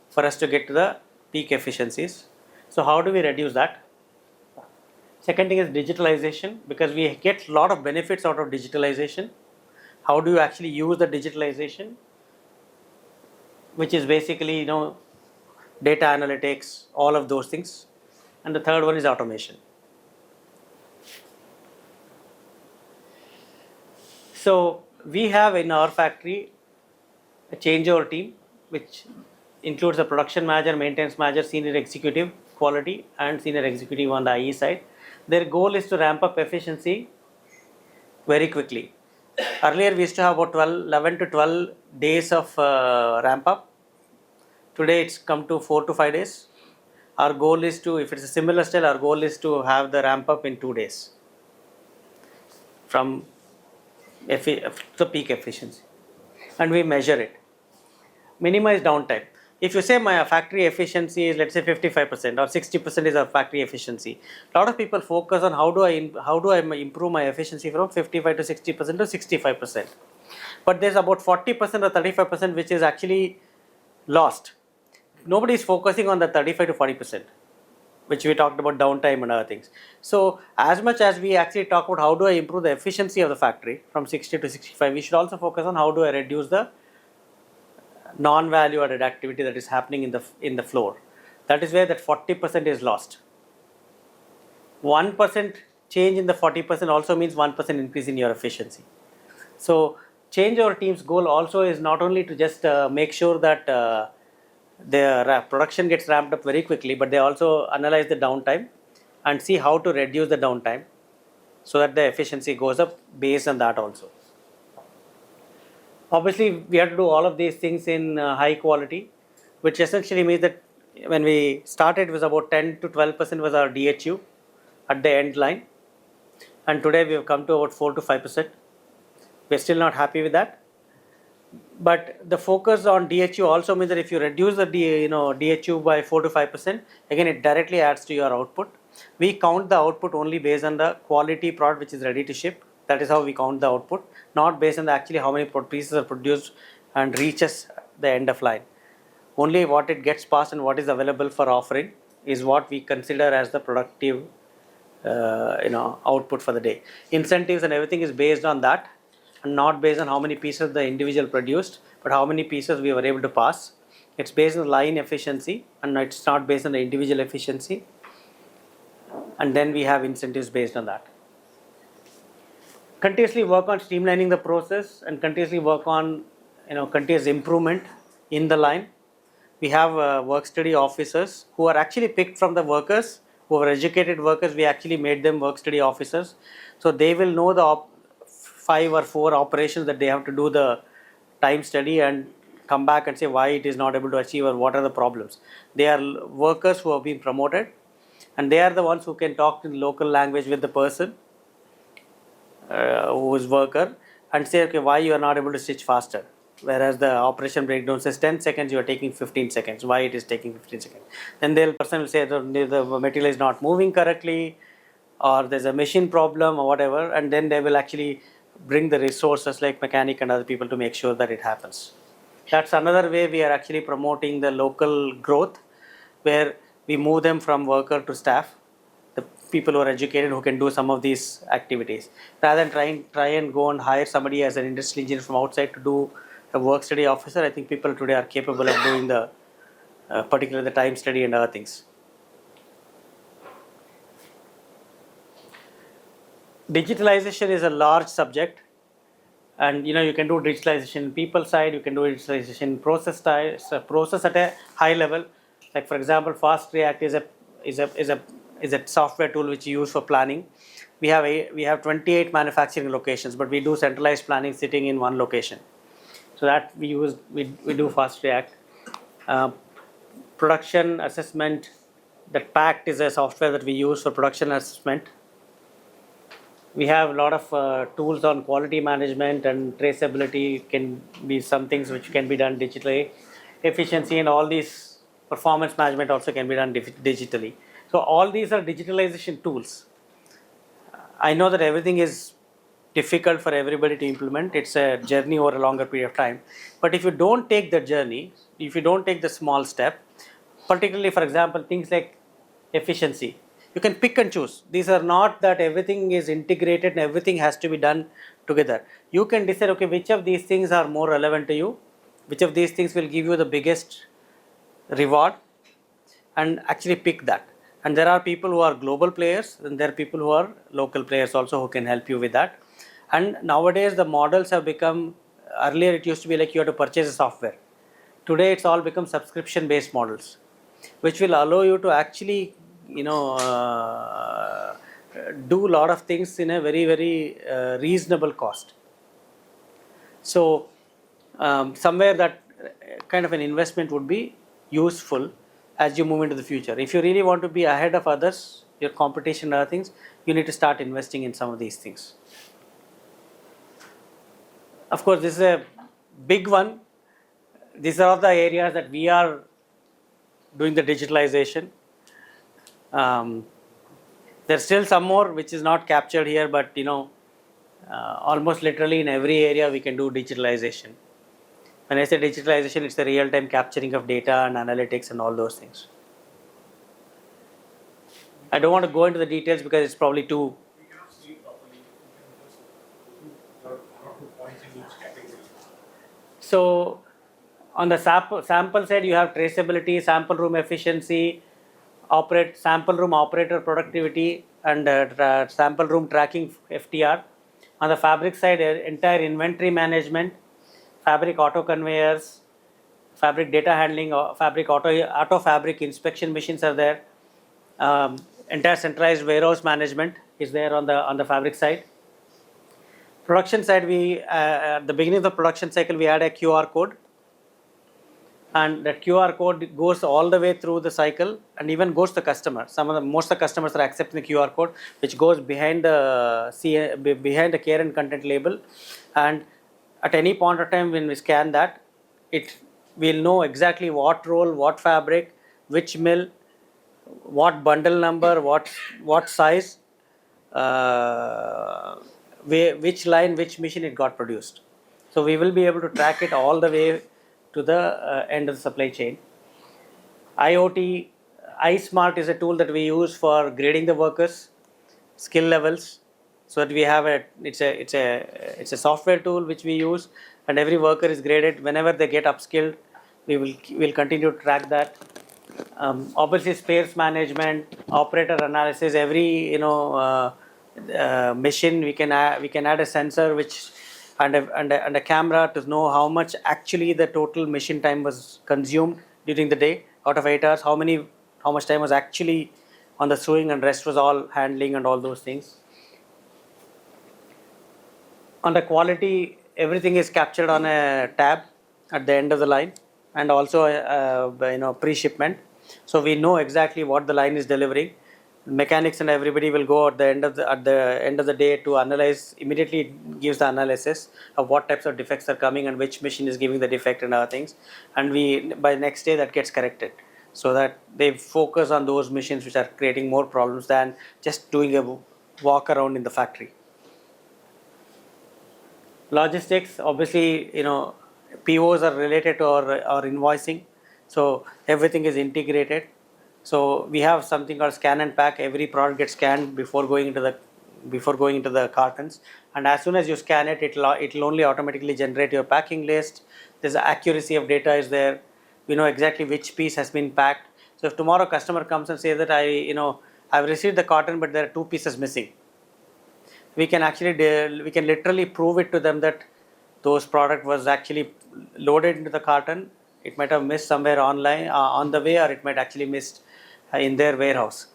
for us to get to the peak efficiencies. So how do we reduce that? Second thing is digitalization, because we get a lot of benefits out of digitalization. How do you actually use the digitalization, which is basically data analytics, all of those things. And the third one is automation. So we have in our factory a changeover team, which includes the production manager, maintenance manager, senior executive, quality, and senior executive on the IE side. Their goal is to ramp up efficiency very quickly. Earlier we used to have about 11 to 12 days of ramp up. Today it's come to 4 to 5 days. Our goal is to, if it's a similar style, our goal is to have the ramp up in 2 days from the peak efficiency. And we measure it. Minimize downtime. If you say my factory efficiency is, let's say, 55% or 60% is our factory efficiency, a lot of people focus on how do I improve my efficiency from 55 to 60% to 65%. But there's about 40% or 35% which is actually lost. Nobody is focusing on the 35 to 40%, which we talked about downtime and other things. So as much as we actually talk about how do I improve the efficiency of the factory from 60 to 65, we should also focus on how do I reduce the non-value added activity that is happening in the floor. That is where that 40% is lost. 1% change in the 40% also means 1% increase in your efficiency. So changeover team's goal also is not only to just make sure that their production gets ramped up very quickly, but they also analyze the downtime and see how to reduce the downtime so that the efficiency goes up based on that also. Obviously, we have to do all of these things in high quality, which essentially means that when we started, it was about 10 to 12% was our DHU at the end line. and today we have come to about 4 to 5%. We're still not happy with that. But the focus on DHU also means that if you reduce the DHU by 4 to 5%, again it directly adds to your output. We count the output only based on the quality product which is ready to ship. That is how we count the output, not based on actually how many pieces are produced and reaches the end of line. Only what it gets passed and what is available for offering is what we consider as the productive output for the day. Incentives and everything is based on that, and not based on how many pieces the individual produced, but how many pieces we were able to pass. It's based on line efficiency, and it's not based on the individual efficiency. And then we have incentives based on that. Continuously work on streamlining the process and continuously work on continuous improvement in the line. We have work study officers who are actually picked from the workers, who are educated workers. We actually made them work study officers, so they will know the 5 or 4 operations that they have to do the time study and come back and say why it is not able to achieve or what are the problems. They are workers who have been promoted, and they are the ones who can talk in local language with the person who is worker and say, okay, why you are not able to stitch faster, whereas the operation breakdown says 10 seconds, you are taking 15 seconds, why it is taking 15 seconds. Then the person will say the material is not moving correctly, or there's a machine problem or whatever, and then they will actually bring the resources like mechanic and other people to make sure that it happens. That's another way we are actually promoting the local growth, where we move them from worker to staff, the people who are educated who can do some of these activities, rather than try and go and hire somebody as an industrial engineer from outside to do a work study officer. I think people today are capable of doing the particularly the time study and other things. Digitalization is a large subject, and you can do digitalization in people side, you can do digitalization in process side, process at a high level. Like for example, Fast React is a software tool which you use for planning. We have 28 manufacturing locations, but we do centralized planning sitting in one location. So that we do Fast React. Production assessment, that PACT is a software that we use for production assessment. We have a lot of tools on quality management and traceability. Can be some things which can be done digitally. Efficiency and all these performance management also can be done digitally. So all these are digitalization tools. I know that everything is difficult for everybody to implement. It's a journey over a longer period of time. But if you don't take the journey, if you don't take the small step, particularly for example things like efficiency, you can pick and choose. These are not that everything is integrated and everything has to be done together. You can decide, okay, which of these things are more relevant to you, which of these things will give you the biggest reward, and actually pick that. And there are people who are global players, and there are people who are local players also who can help you with that. And nowadays the models have become, earlier it used to be like you have to purchase a software. Today it's all become subscription based models, which will allow you to actually do a lot of things in a very, very reasonable cost. So somewhere that kind of an investment would be useful as you move into the future. If you really want to be ahead of others, your competition and other things, you need to start investing in some of these things. Of course, this is a big one. These are all the areas that we are doing the digitalization. There's still some more which is not captured here, but almost literally in every area we can do digitalization. When I say digitalization, it's the real-time capturing of data and analytics and all those things. I don't want to go into the details because it's probably too. So on the sample side, you have traceability, sample room efficiency, sample room operator productivity, and sample room tracking FTR. On the fabric side, entire inventory management, fabric auto conveyors, fabric data handling, fabric auto fabric inspection machines are there. Entire centralized warehouse management is there on the fabric side. Production side, we at the beginning of the production cycle we add a QR code. and that QR code goes all the way through the cycle and even goes to the customer. Most of the customers are accepting the QR code, which goes behind behind the care and content label, and at any point of time when we scan that, it will know exactly what roll, what fabric, which mill, what bundle number, what size, uh, which line, which machine it got produced. So we will be able to track it all the way to the end of the supply chain. IoT, iSmart is a tool that we use for grading the workers, skill levels, so that we have it's a software tool which we use, and every worker is graded. Whenever they get upskilled, we'll continue to track that. Obviously, spares management, operator analysis. Every machine we can add a sensor which and a camera to know how much actually the total machine time was consumed during the day. Out of 8 hours, how much time was actually on the sewing, and rest was all handling and all those things. On the quality, everything is captured on a tab at the end of the line, and also pre-shipment, so we know exactly what the line is delivering. Mechanics and everybody will go at the end of the day to analyze. Immediately it gives the analysis of what types of defects are coming and which machine is giving the defect and other things, and by next day that gets corrected, so that they focus on those machines which are creating more problems than just doing a walk around in the factory. Logistics, obviously, POs are related to our invoicing, so everything is integrated. So we have something called scan and pack. Every product gets scanned before going into the cartons, and as soon as you scan it, it'll only automatically generate your packing list. There's accuracy of data is there. We know exactly which piece has been packed. So if tomorrow customer comes and says that I've received the cotton, but there are 2 pieces missing, we can literally prove it to them that those product was actually loaded into the carton. It might have missed somewhere online on the way, or it might actually missed in their warehouse,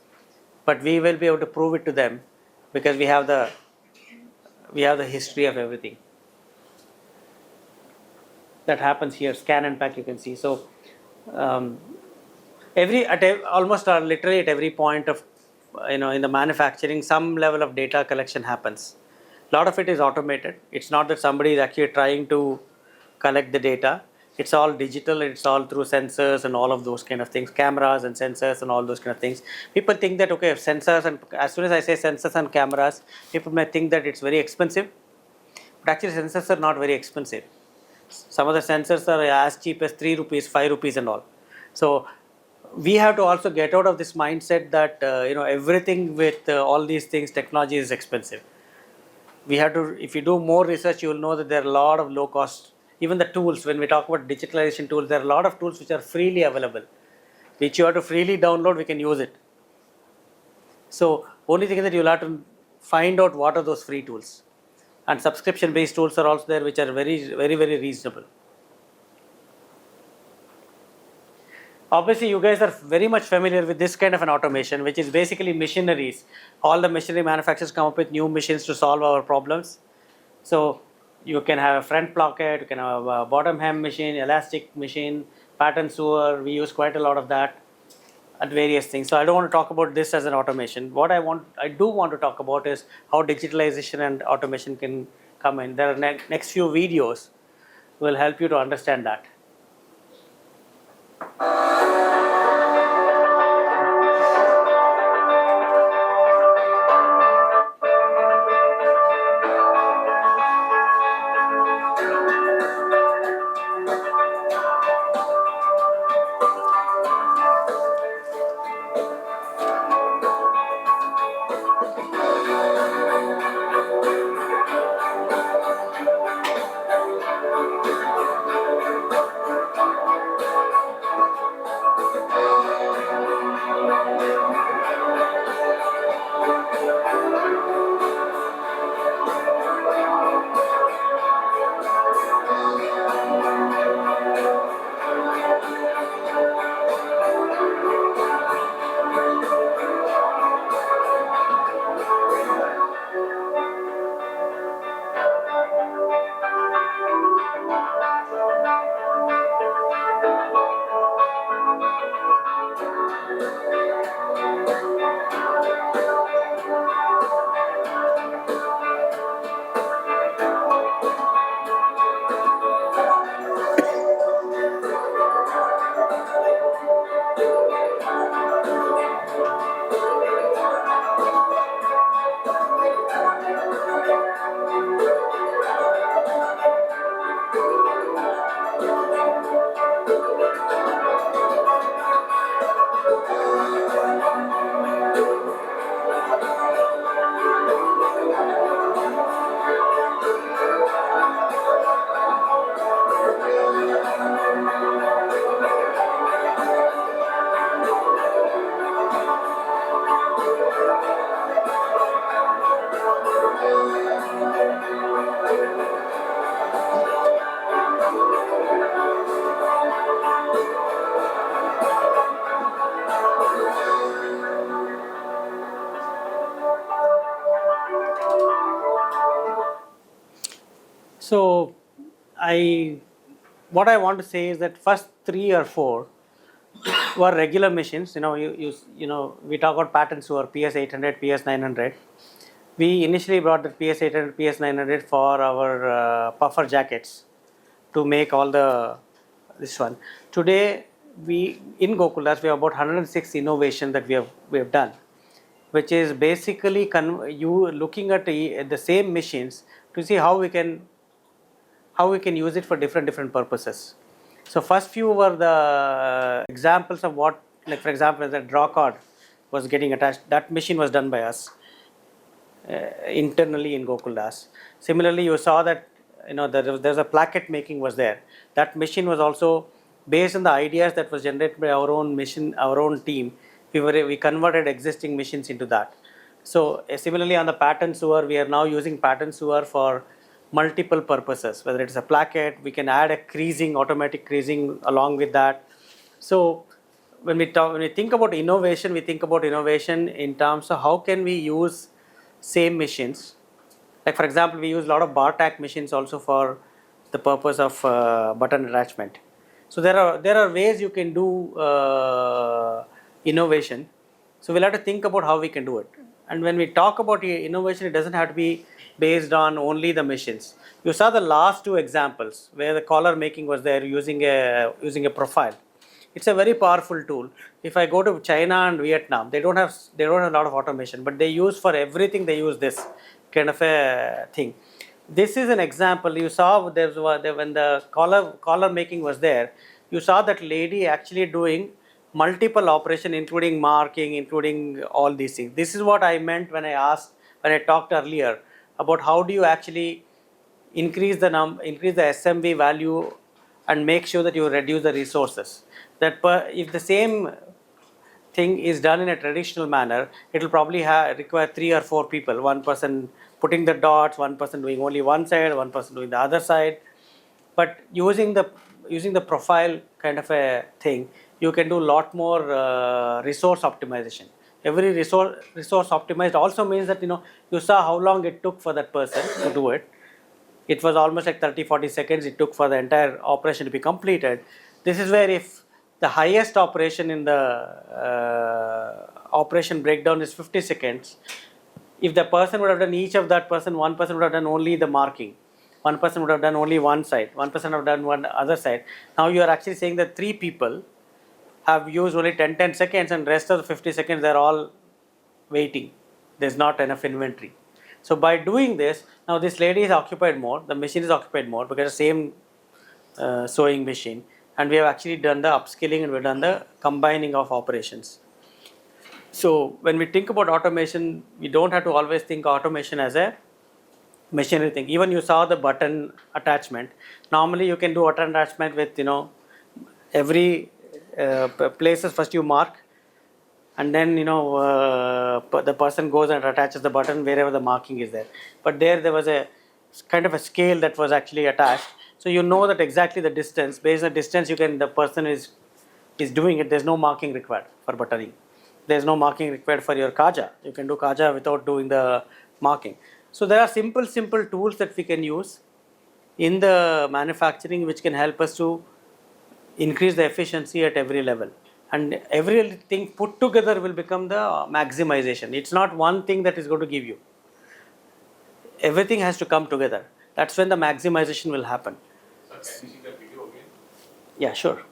but we will be able to prove it to them because we have the history of everything that happens here. Scan and pack, you can see. So literally at every point of in the manufacturing, some level of data collection happens. A lot of it is automated. It's not that somebody is actually trying to collect the data. It's all digital. It's all through sensors and all of those kind of things, cameras and sensors and all those kind of things. People think that okay, sensors, and as soon as I say sensors and cameras, people may think that it's very expensive, but actually sensors are not very expensive. Some of the sensors are as cheap as 3 rupees, 5 rupees and all. So we have to also get out of this mindset that everything with all these things, technology is expensive. We have to, if you do more research, you will know that there are a lot of low cost, even the tools. When we talk about digitalization tools, there are a lot of tools which are freely available, which you have to freely download. We can use it. So only thing is that you'll have to find out what are those free tools, and subscription based tools are also there, which are very, very, very reasonable. Obviously, you guys are very much familiar with this kind of an automation, which is basically machineries. All the machinery manufacturers come up with new machines to solve our problems. So you can have a front pocket, you can have a bottom hem machine, elastic machine, pattern sewer. We use quite a lot of that at various things. So I don't want to talk about this as an automation. What I do want to talk about is how digitalization and automation can come in. There are next few videos will help you to understand that. So, what I want to say is that first 3 or 4 were regular machines. We talk about patents who are PS800, PS900. We initially brought the PS800, PS900 for our puffer jackets to make all this one. Today, in Gokaldas we have about 106 innovation that we have done, which is basically you looking at the same machines to see how we can use it for different purposes. So first few were the examples of what, like for example, the draw card was getting attached. That machine was done by us internally in Gokaldas. Similarly, you saw that there's a placket making was there. That machine was also based on the ideas that was generated by our own machine, our own team. We converted existing machines into that. So similarly on the pattern sewer, we are now using pattern sewer for multiple purposes. Whether it's a placket, we can add a creasing, automatic creasing along with that. So when we think about innovation, we think about innovation in terms of how can we use same machines. Like for example, we use a lot of bar tack machines also for the purpose of button attachment. So there are ways you can do innovation. So we'll have to think about how we can do it. And when we talk about innovation, it doesn't have to be based on only the machines. You saw the last 2 examples where the collar making was there using a profile. It's a very powerful tool. If I go to China and Vietnam, they don't have a lot of automation, but they use for everything. They use this kind of a thing. This is an example. You saw when the collar making was there, you saw that lady actually doing multiple operation, including marking, including all these things. This is what I meant when I talked earlier about how do you actually increase the SMV value and make sure that you reduce the resources. If the same thing is done in a traditional manner, it will probably require 3 or 4 people. One person putting the dots, one person doing only one side, one person doing the other side. But using the profile kind of a thing, you can do a lot more resource optimization. Every resource optimized also means that you saw how long it took for that person to do it. It was almost like 30-40 seconds it took for the entire operation to be completed. This is where if the highest operation in the operation breakdown is 50 seconds, if the person would have done each of that person, one person would have done only the marking, one person would have done only one side, one person would have done one other side. Now you are actually saying that 3 people have used only 10 seconds and rest of the 50 seconds they are all waiting. There's not enough inventory. So by doing this, now this lady is occupied more, the machine is occupied more because the same sewing machine, and we have actually done the upskilling and we've done the combining of operations. So when we think about automation, we don't have to always think automation as a machinery thing. Even you saw the button attachment. Normally you can do button attachment with every places first you mark, and then the person goes and attaches the button wherever the marking is there. But there was a kind of a scale that was actually attached, so you know that exactly the distance. Based on the distance, the person is doing it. There's no marking required for buttoning. There's no marking required for your kaja. You can do kaja without doing the marking. So there are simple tools that we can use in the manufacturing which can help us to increase the efficiency at every level. And everything put together will become the maximization. It's not one thing that is going to give you. Everything has to come together. That's when the maximization will happen. Sir, can you see the video again? Yeah, sure.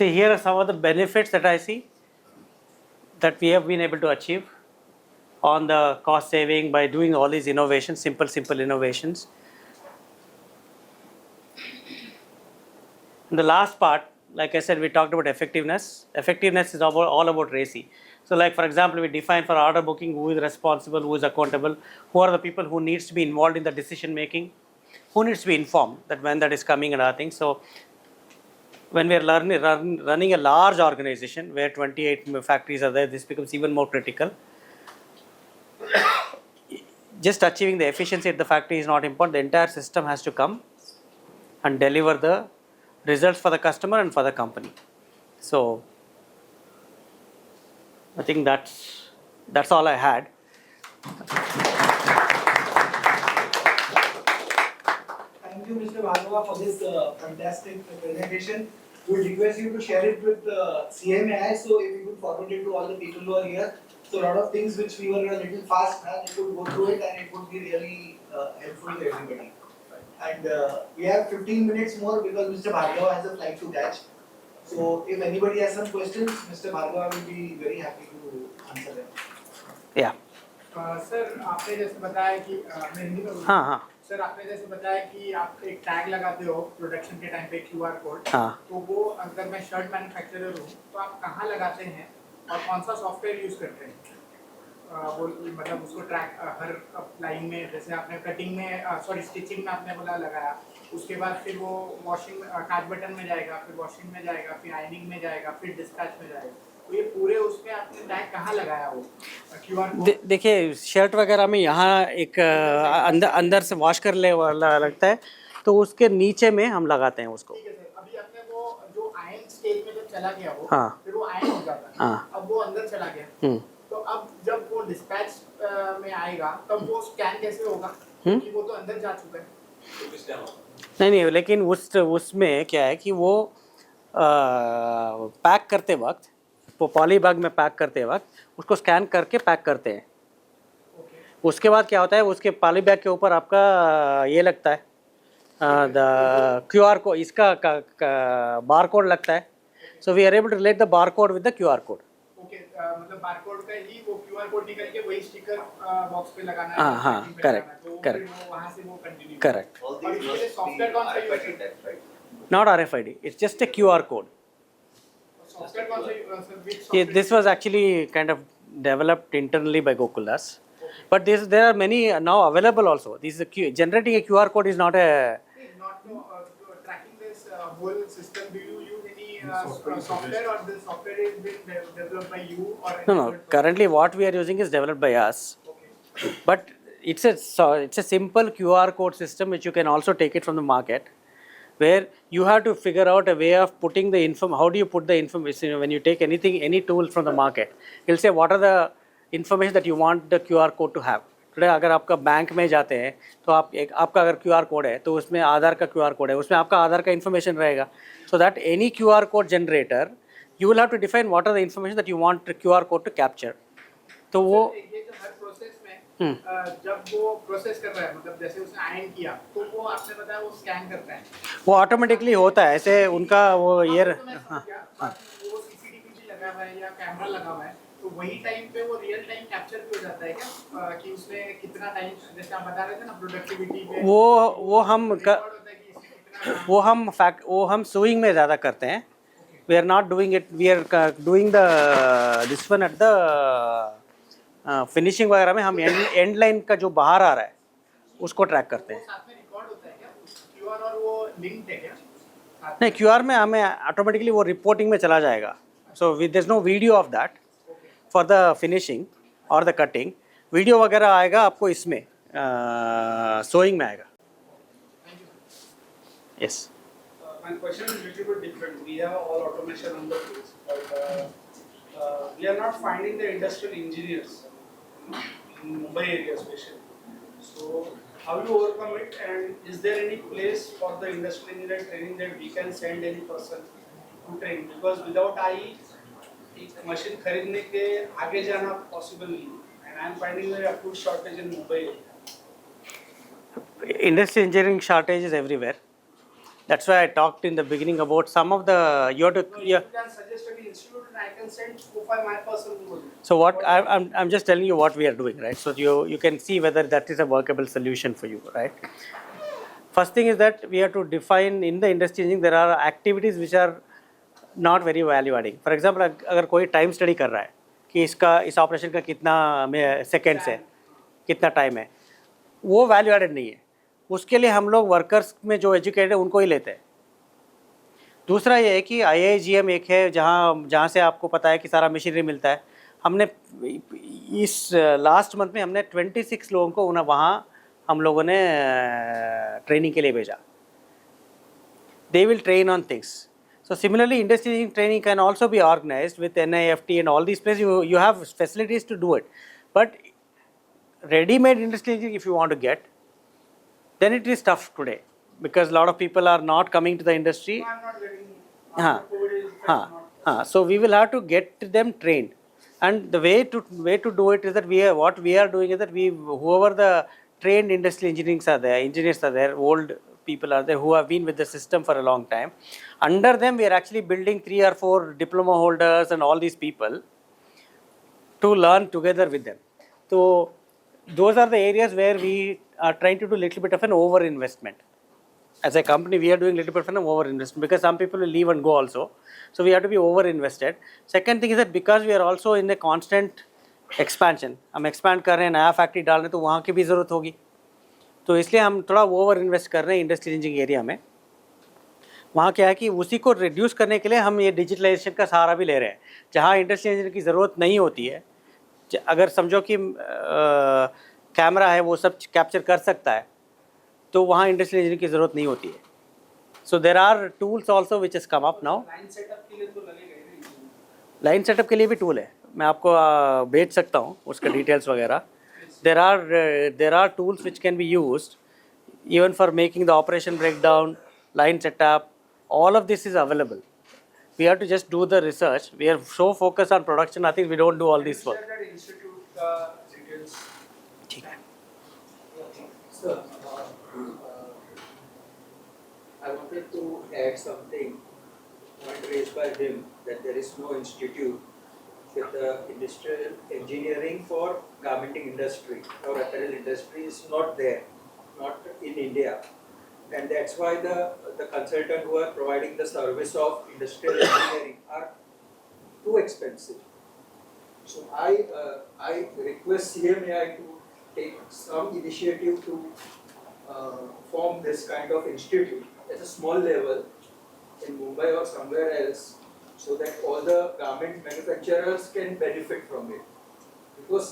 See, here are some of the benefits that I see that we have been able to achieve on the cost saving by doing all these innovations, simple innovations. In the last part, like I said, we talked about effectiveness. Effectiveness is all about RACI. So like for example, we define for order booking who is responsible, who is accountable, who are the people who needs to be involved in the decision making, who needs to be informed that when that is coming and other things. So when we are running a large organization where 28 factories are there, this becomes even more critical. Just achieving the efficiency at the factory is not important. The entire system has to come and deliver the results for the customer and for the company. So I think that's all I had. Thank you, Mr. Bhargava, for this fantastic presentation. We would request you to share it with CMAI, so if you could forward it to all the people who are here. So a lot of things which we were a little fast, they could go through it and it would be really helpful to everybody. And we have 15 minutes more because Mr. Bhargava has a flight to catch. So if anybody has some questions, Mr. Bhargava will be very happy to answer them. Yeah. Sir आपने जैसे बताया कि मैं हिंदी में हाँ हाँ sir आपने जैसे बताया कि आप एक टैग लगाते हो प्रोडक्शन के टाइम पे QR कोड हाँ तो वो अगर मैं शर्ट मैन्युफैक्चरर हूँ तो आप कहाँ लगाते हैं और कौन सा सॉफ्टवेयर यूज करते हैं वो मतलब उसको ट्रैक हर लाइन में जैसे आपने कटिंग में सॉरी स्टिचिंग में आपने बोला लगाया उसके बाद फिर वो वॉशिंग काज बटन में जाएगा फिर वॉशिंग में जाएगा फिर आयनिंग में जाएगा फिर डिस्पैच में जाएगा तो ये पूरे उसमें आपने टैग कहाँ लगाया वो QR कोड देखिए शर्ट वगैरह में यहाँ एक अंदर से वॉश कर ले वाला लगता है तो उसके नीचे में हम लगाते हैं उसको ठीक है सर अभी आपने वो जो आयन स्टेज में जब चला गया वो हाँ फिर वो आयन हो जाता है हाँ अब वो अंदर चला गया तो अब जब वो डिस्पैच में आएगा तब वो स्कैन कैसे होगा क्योंकि वो तो अंदर जा चुका है नहीं लेकिन उसमें क्या है कि वो पैक करते वक्त वो पॉली बैग में पैक करते वक्त उसको स्कैन करके पैक करते हैं उसके बाद क्या होता है उसके पॉली बैग के ऊपर आपका ये लगता है द QR कोड इसका बार कोड लगता है so we are able to relate the bar code with the QR code okay मतलब बारकोड का ही वो QR कोड निकल के वही स्टिकर बॉक्स पे लगाना है हाँ packing पे करेक्ट लगाना है, तो वो करेक्ट फिर वो वहाँ से वो कंटिन्यू करेक्ट All और these इसके लिए must सॉफ्टवेयर be कौन सा यूज RFID करते हैं tags, right? not RFID it's just a QR code software कौन सा which this was actually kind of developed internally by Gokaldas but there are many now available also this is generating a QR code is not a not tracking this whole system do you use any software or the software is been developed by you or no currently what we are using is developed by us okay but it's a simple QR code system which you can also take it from the market where you have to figure out a way of putting the how do you put the information when you take any tool from the market it'll say what are the information that you want the QR code to have today अगर आपका bank में जाते हैं तो आपका अगर QR code है तो उसमें आधार का QR कोड है उसमें आपका आधार का इन्फॉर्मेशन रहेगा so that any QR code generator you will have to define what are the information that you want the QR code to capture तो वो ये जो हर प्रोसेस में जब वो प्रोसेस कर रहा है मतलब जैसे उसने आयन किया तो वो आपने बताया वो स्कैन करता है वो ऑटोमेटिकली होता है ऐसे उनका वो ये तो मैं समझ गया, बाकी वो CCTV भी लगा हुआ है या कैमरा लगा हुआ है तो वही टाइम पे वो रियल टाइम कैप्चर भी हो जाता है क्या कि उसने कितना टाइम जैसे आप बता रहे थे ना प्रोडक्टिविटी पे वो हम record होता है कि इसने कितना वो हम सुइंग में ज़्यादा करते हैं we are not doing it we are doing the this one at the finishing वगैरह में हम एंड लाइन का जो बाहर आ रहा है उसको ट्रैक करते हैं साथ में रिकॉर्ड होता है क्या QR और वो लिंक्ड है क्या साथ नहीं QR में हमें ऑटोमेटिकली वो रिपोर्टिंग में चला जाएगा so there is no video of that for the finishing और द कटिंग वीडियो वगैरह आएगा आपको इसमें सोइंग में आएगा yes My question is a little bit different. We have all automation on the place, but we are not finding the industrial engineers in Mumbai area especially. So how you overcome it, and is there any place for the industrial engineer training that we can send any person to train? Because without IE, एक machine खरीदने के आगे जाना possible नहीं, and I am finding a acute shortage in Mumbai area. Industrial engineering shortage is everywhere. That's why I talked in the beginning about some of the, you have to, No, yeah. you can suggest any institute and I can send 4-5 my person over there. So what I'm just telling you what we are doing, right? So you can see whether that is a workable solution for you, right? First thing is that we have to define in the industry engineering there are activities which are not very value adding. For example, अगर कोई time study कर रहा है कि इसका इस operation का कितना seconds है, कितना time है, वो value added नहीं है. उसके लिए हम लोग workers में जो educated है उनको ही लेते हैं. दूसरा ये है कि IIGM एक है जहाँ से आपको पता है कि सारा मशीनरी मिलता है. हमने इस लास्ट मंथ में हमने 26 लोगों को वहाँ हम लोगों ने ट्रेनिंग के लिए भेजा. They will train on things. So similarly, industry training can also be organized with NIFT and all these places. You have facilities to do it. But ready-made industry engineering, if you want to get, then it is tough today because a lot of people are not coming to the industry. No, I'm not getting. Huh. After COVID is not. So we will have to get them trained, and the way to do it is that what we are doing is that whoever the trained industrial engineers are there, old people are there who have been with the system for a long time. Under them, we are actually building 3 or 4 diploma holders and all these people to learn together with them. So those are the areas where we are trying to do a little bit of an over investment. As a company, we are doing a little bit of an over investment because some people will leave and go also. So we have to be over invested. Second thing is that because we are also in a constant expansion, हम expand कर रहे हैं, नया factory डाल रहे हैं, तो वहाँ की भी ज़रूरत होगी. तो इसलिए हम थोड़ा ओवर इन्वेस्ट कर रहे हैं इंडस्ट्रियल इंजीनियरिंग एरिया में. वहाँ क्या है कि उसी को रिड्यूस करने के लिए हम ये डिजिटलाइजेशन का सहारा भी ले रहे हैं. जहाँ इंडस्ट्रियल इंजीनियर की ज़रूरत नहीं होती है, अगर समझो कि कैमरा है वो सब कैप्चर कर सकता है, तो वहाँ इंडस्ट्रियल इंजीनियर की ज़रूरत नहीं होती है. So there are tools also which is come up now. Line setup के लिए तो लगेगा ही नहीं. लाइन सेटअप के लिए भी टूल है, मैं आपको भेज सकता हूँ उसका डिटेल्स वगैरह. There are tools which can be used even for making the operation breakdown, line setup. All of this is available. We have to just do the research. We are so focused on production, I think we don't do all this work. Share that institute details. Sir, I wanted to add something, point raised by him, that there is no institute with the industrial engineering for garmenting industry or apparel industry is not there, not in India. And that's why the consultants who are providing the service of industrial engineering are too expensive. So I request CMAI to take some initiative to form this kind of institute at a small level in Mumbai or somewhere else, so that all the garment manufacturers can benefit from it. Because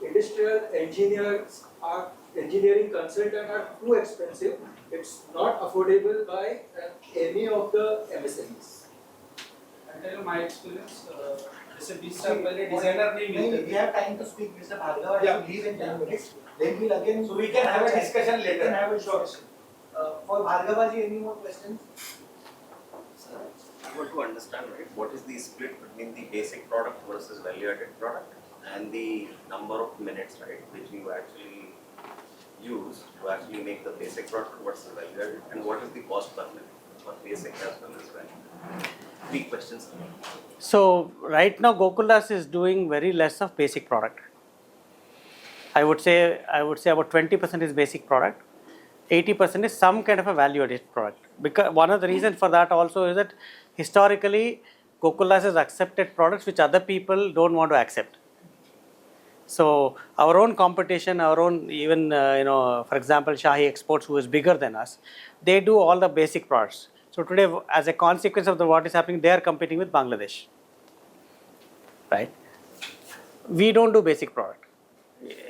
industrial engineering consultants are too expensive. It's not affordable by any of the MSMEs. I'll tell you my experience. जैसे 20 साल पहले designer नहीं मिलते. We have time to speak. Mr. Bhargava Yeah. has to leave in 10 minutes. Then we'll again. So we can have a discussion later. We can have a discussion. For Bhargava ji, any more questions? I want to understand, right, what is the split between the basic product versus value-added product and the number of minutes, right, which you actually use to actually make the basic product versus value-added, and what is the cost per minute for basic as well as value? 3 questions. So right now Gokaldas is doing very less of basic product. I would say about 20% is basic product. 80% is some kind of a value-added product. Because one of the reasons for that also is that historically Gokaldas has accepted products which other people don't want to accept. So our own competition, our own even for example Shahi Exports, who is bigger than us, they do all the basic products. So today, as a consequence of what is happening, they are competing with Bangladesh. Right? We don't do basic product.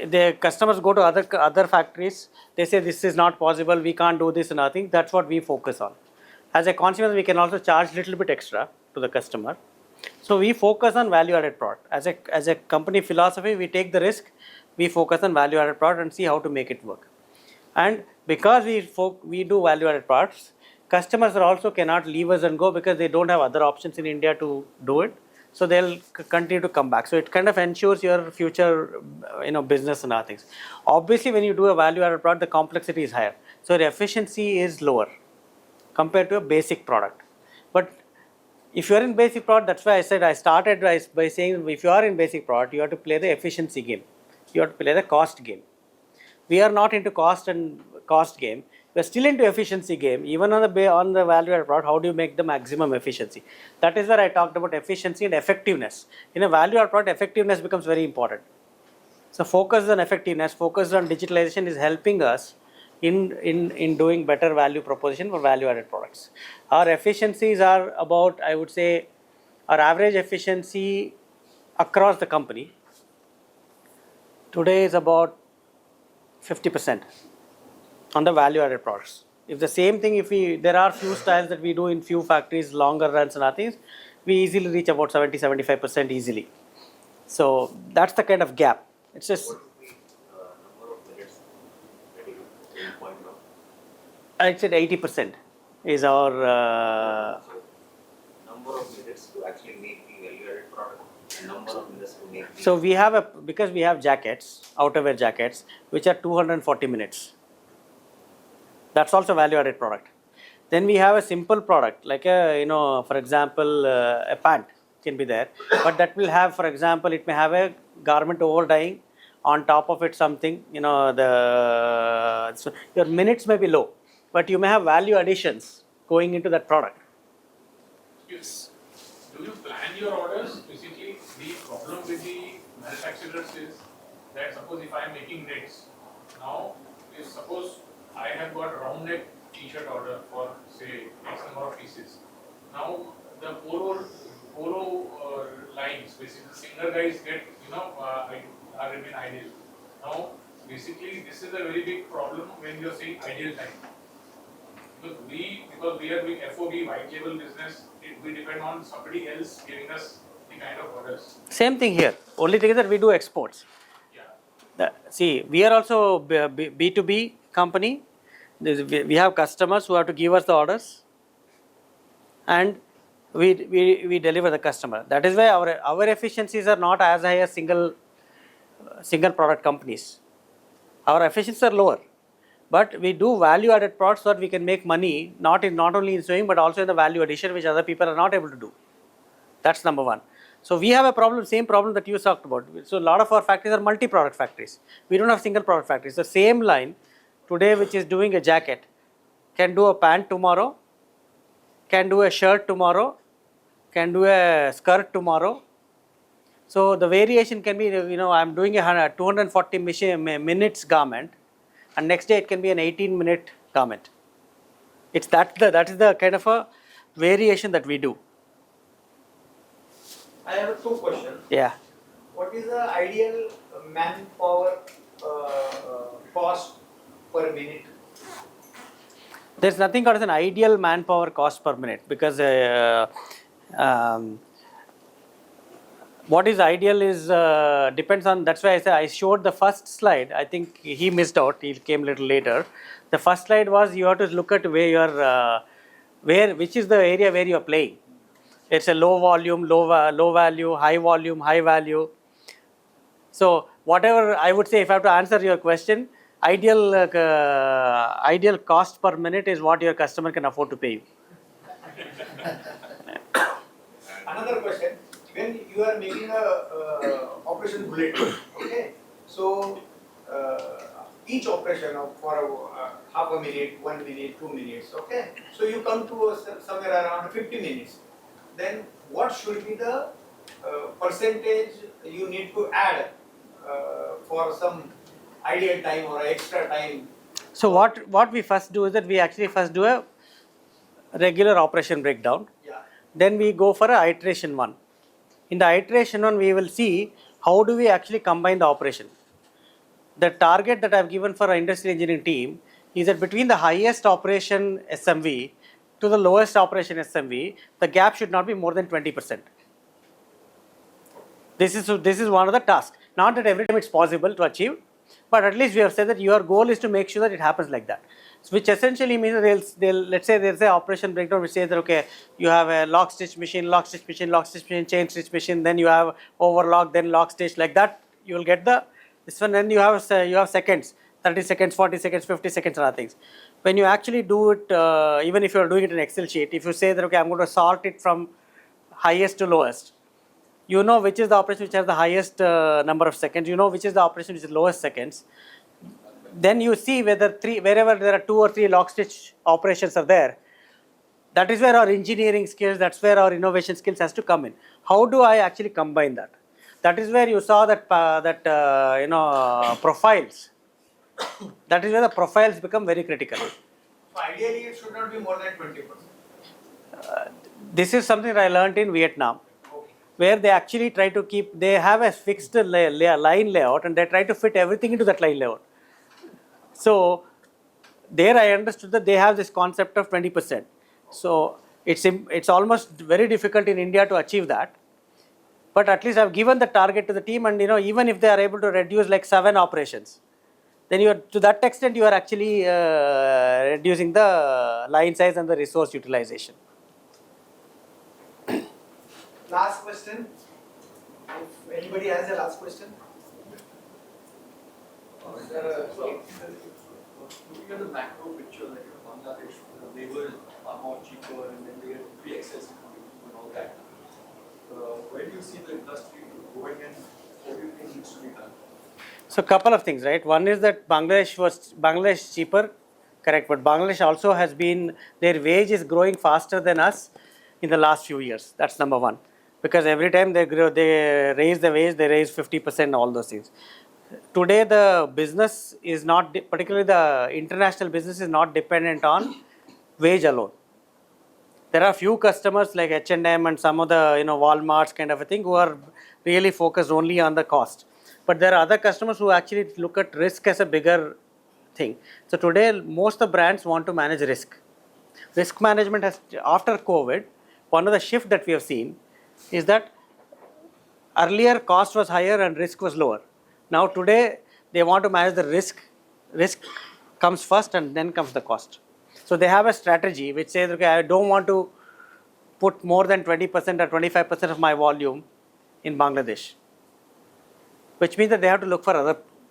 The customers go to other factories. They say this is not possible. We can't do this and nothing. That's what we focus on. As a consequence, we can also charge little bit extra to the customer. So we focus on value-added product. As a company philosophy, we take the risk. We focus on value-added product and see how to make it work. And because we do value-added products, customers also cannot leave us and go because they don't have other options in India to do it. So they'll continue to come back. So it kind of ensures your future, business and other things. Obviously, when you do a value-added product, the complexity is higher. So your efficiency is lower compared to a basic product. But if you are in basic product, that's why I said I started by saying if you are in basic product, you have to play the efficiency game. You have to play the cost game. We are not into cost game. We are still into efficiency game. Even on the value-added product, how do you make the maximum efficiency? That is where I talked about efficiency and effectiveness. In a value-added product, effectiveness becomes very important. So focus on effectiveness, focus on digitalization is helping us in doing better value proposition for value-added products. Our efficiencies are about, I would say, our average efficiency across the company today is about 50% on the value-added products. If the same thing, there are few styles that we do in few factories, longer runs and other things, we easily reach about 70-75% easily. So that's the kind of gap. It's just. What is the number of minutes that you point out? I'd say 80% is our. So, number of minutes to actually make the value-added product and number of minutes to make the. So because we have jackets, outerwear jackets, which are 240 minutes. That's also value-added product. Then we have a simple product like for example, a pant can be there, but that will have, for example, it may have a garment over dyeing, on top of it something, so your minutes may be low, but you may have value additions going into that product. Yes. Do you plan your orders? Basically, the problem with the manufacturers is that suppose if I am making nets, now if suppose I have got round neck t-shirt order for say X number of pieces. Now the polo lines, basically singer guys get are remain ideal. Now basically this is a very big problem when you are saying ideal time. Because we are doing FOB white label business, we depend on somebody else giving us the kind of orders. Same thing here. Only thing is that we do exports. Yeah. See, we are also B2B company. We have customers who have to give us the orders, and we deliver the customer. That is why our efficiencies are not as high as single product companies. Our efficiencies are lower, but we do value added products so that we can make money not only in sewing but also in the value addition, which other people are not able to do. That's number one. So we have a problem, same problem that you talked about. So a lot of our factories are multi-product factories. We don't have single product factories. The same line today which is doing a jacket can do a pant tomorrow, can do a shirt tomorrow, can do a skirt tomorrow. So the variation can be, I'm doing a 240 minutes garment, and next day it can be an 18-minute garment. That is the kind of a variation that we do. I have two questions. Yeah. What is the ideal manpower cost per minute? There's nothing called as an ideal manpower cost per minute, because what is ideal is depends on. That's why I said I showed the first slide. I think he missed out. He came a little later. The first slide was you have to look at where you are, which is the area where you are playing. It's a low volume, low value, high volume, high value. So whatever I would say, if I have to answer your question, ideal cost per minute is what your customer can afford to pay you. Another question. When you are making a operation bullet, okay, so each operation for half a minute, 1 minute, 2 minutes, okay, so you come to somewhere around 50 minutes. Then what should be the percentage you need to add for some ideal time or extra time? So what we first do is that we actually first do a regular operation breakdown. Yeah. Then we go for a iteration one. In the iteration one, we will see how do we actually combine the operation. The target that I have given for our industrial engineering team is that between the highest operation SMV to the lowest operation SMV, the gap should not be more than 20%. This is one of the tasks. Not that every time it's possible to achieve, but at least we have said that your goal is to make sure that it happens like that. So which essentially means that let's say there's an operation breakdown which says that okay, you have a lock stitch machine, chain stitch machine, then you have overlock, then lock stitch, like that. You will get this one. Then you have seconds, 30 seconds, 40 seconds, 50 seconds, and other things. when you actually do it, even if you are doing it in Excel sheet, if you say that, okay, I'm going to sort it from highest to lowest, you know which is the operation which has the highest number of seconds, you know which is the operation which is lowest seconds. Then you see whether wherever there are 2 or 3 lock stitch operations are there, that is where our engineering skills, that's where our innovation skills has to come in. How do I actually combine that? That is where you saw that profiles. That is where the profiles become very critical. So ideally, it should not be more than 20%. This is something that I learned in Vietnam, where they actually try to keep, they have a fixed line layout and they try to fit everything into that line layout. So there I understood that they have this concept of 20%. So it's almost very difficult in India to achieve that. But at least I've given the target to the team, and even if they are able to reduce like 7 operations, then you are, to that extent you are actually reducing the line size and the resource utilization. Last question. If anybody has a last question. Looking at the macro picture, like Bangladesh, the labor are more cheaper and then they get free access and all that. Where do you see the industry going and what do you think needs to be done? So couple of things, right? One is that Bangladesh cheaper, correct, but Bangladesh also has been, their wage is growing faster than us in the last few years. That's number one. Because every time they raise the wage, they raise 50%, all those things. Today the business is not, particularly the international business is not dependent on wage alone. There are few customers like H&M and some of the Walmarts kind of a thing who are really focused only on the cost. But there are other customers who actually look at risk as a bigger thing. So today most of the brands want to manage risk. Risk management has, after COVID, one of the shift that we have seen is that earlier cost was higher and risk was lower. Now today they want to manage the risk. Risk comes first and then comes the cost. So they have a strategy which says, okay, I don't want to put more than 20% or 25% of my volume in Bangladesh, which means that they have to look for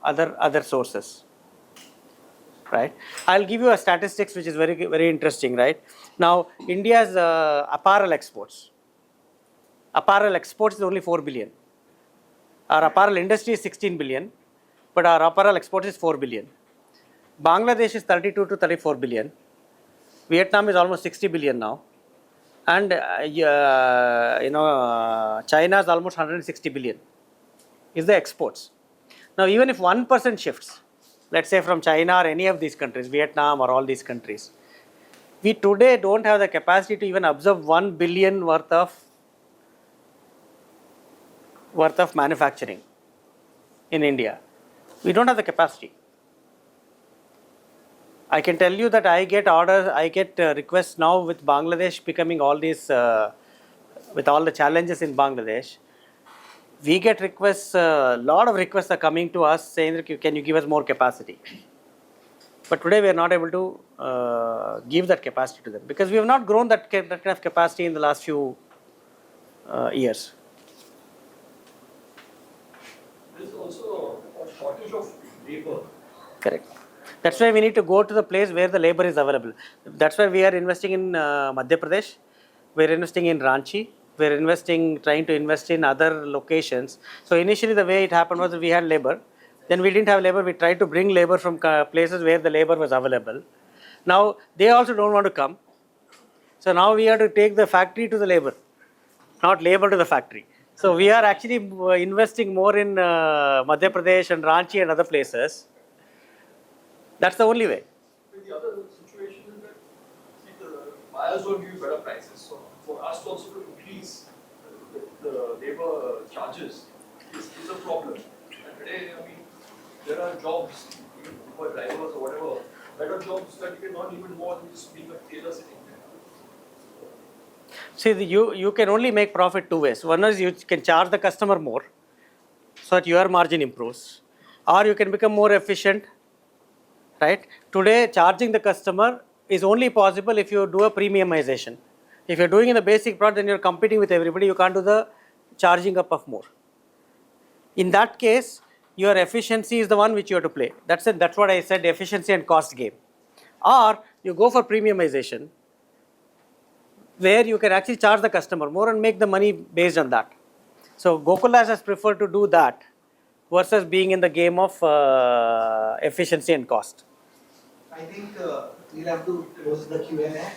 other sources, right? I'll give you a statistics which is very interesting, right? Now India's apparel exports is only 4 billion. Our apparel industry is 16 billion, but our apparel exports is 4 billion. Bangladesh is 32 to 34 billion. Vietnam is almost 60 billion now. And China is almost 160 billion. Is the exports. Now even if 1% shifts, let's say from China or any of these countries, Vietnam or all these countries, we today don't have the capacity to even absorb 1 billion worth of manufacturing in India. We don't have the capacity. I can tell you that I get orders, I get requests now with Bangladesh becoming all these, with all the challenges in Bangladesh. We get requests, a lot of requests are coming to us saying, can you give us more capacity? But today we are not able to give that capacity to them because we have not grown that kind of capacity in the last few years. There is also a shortage of labor. Correct. That's why we need to go to the place where the labor is available. That's why we are investing in Madhya Pradesh, we are investing in Ranchi, we are trying to invest in other locations. So initially the way it happened was that we had labor, then we didn't have labor, we tried to bring labor from places where the labor was available. Now they also don't want to come. So now we have to take the factory to the labor, not labor to the factory. So we are actually investing more in Madhya Pradesh and Ranchi and other places. That's the only way. The other situation is that the buyers don't give you better prices. So for us also to increase the labor charges is a problem. And today, there are jobs, even for drivers or whatever, better jobs that you can earn even more than just being a tailor sitting there. See, you can only make profit two ways. One is you can charge the customer more so that your margin improves, or you can become more efficient. Right? Today, charging the customer is only possible if you do a premiumization. If you're doing in the basic product, then you're competing with everybody. You can't do the charging up of more. In that case, your efficiency is the one which you have to play. That's it. That's what I said, efficiency and cost game. or you go for premiumization, where you can actually charge the customer more and make the money based on that. So Gokaldas has preferred to do that versus being in the game of efficiency and cost. I think we'll have to close the Q&A.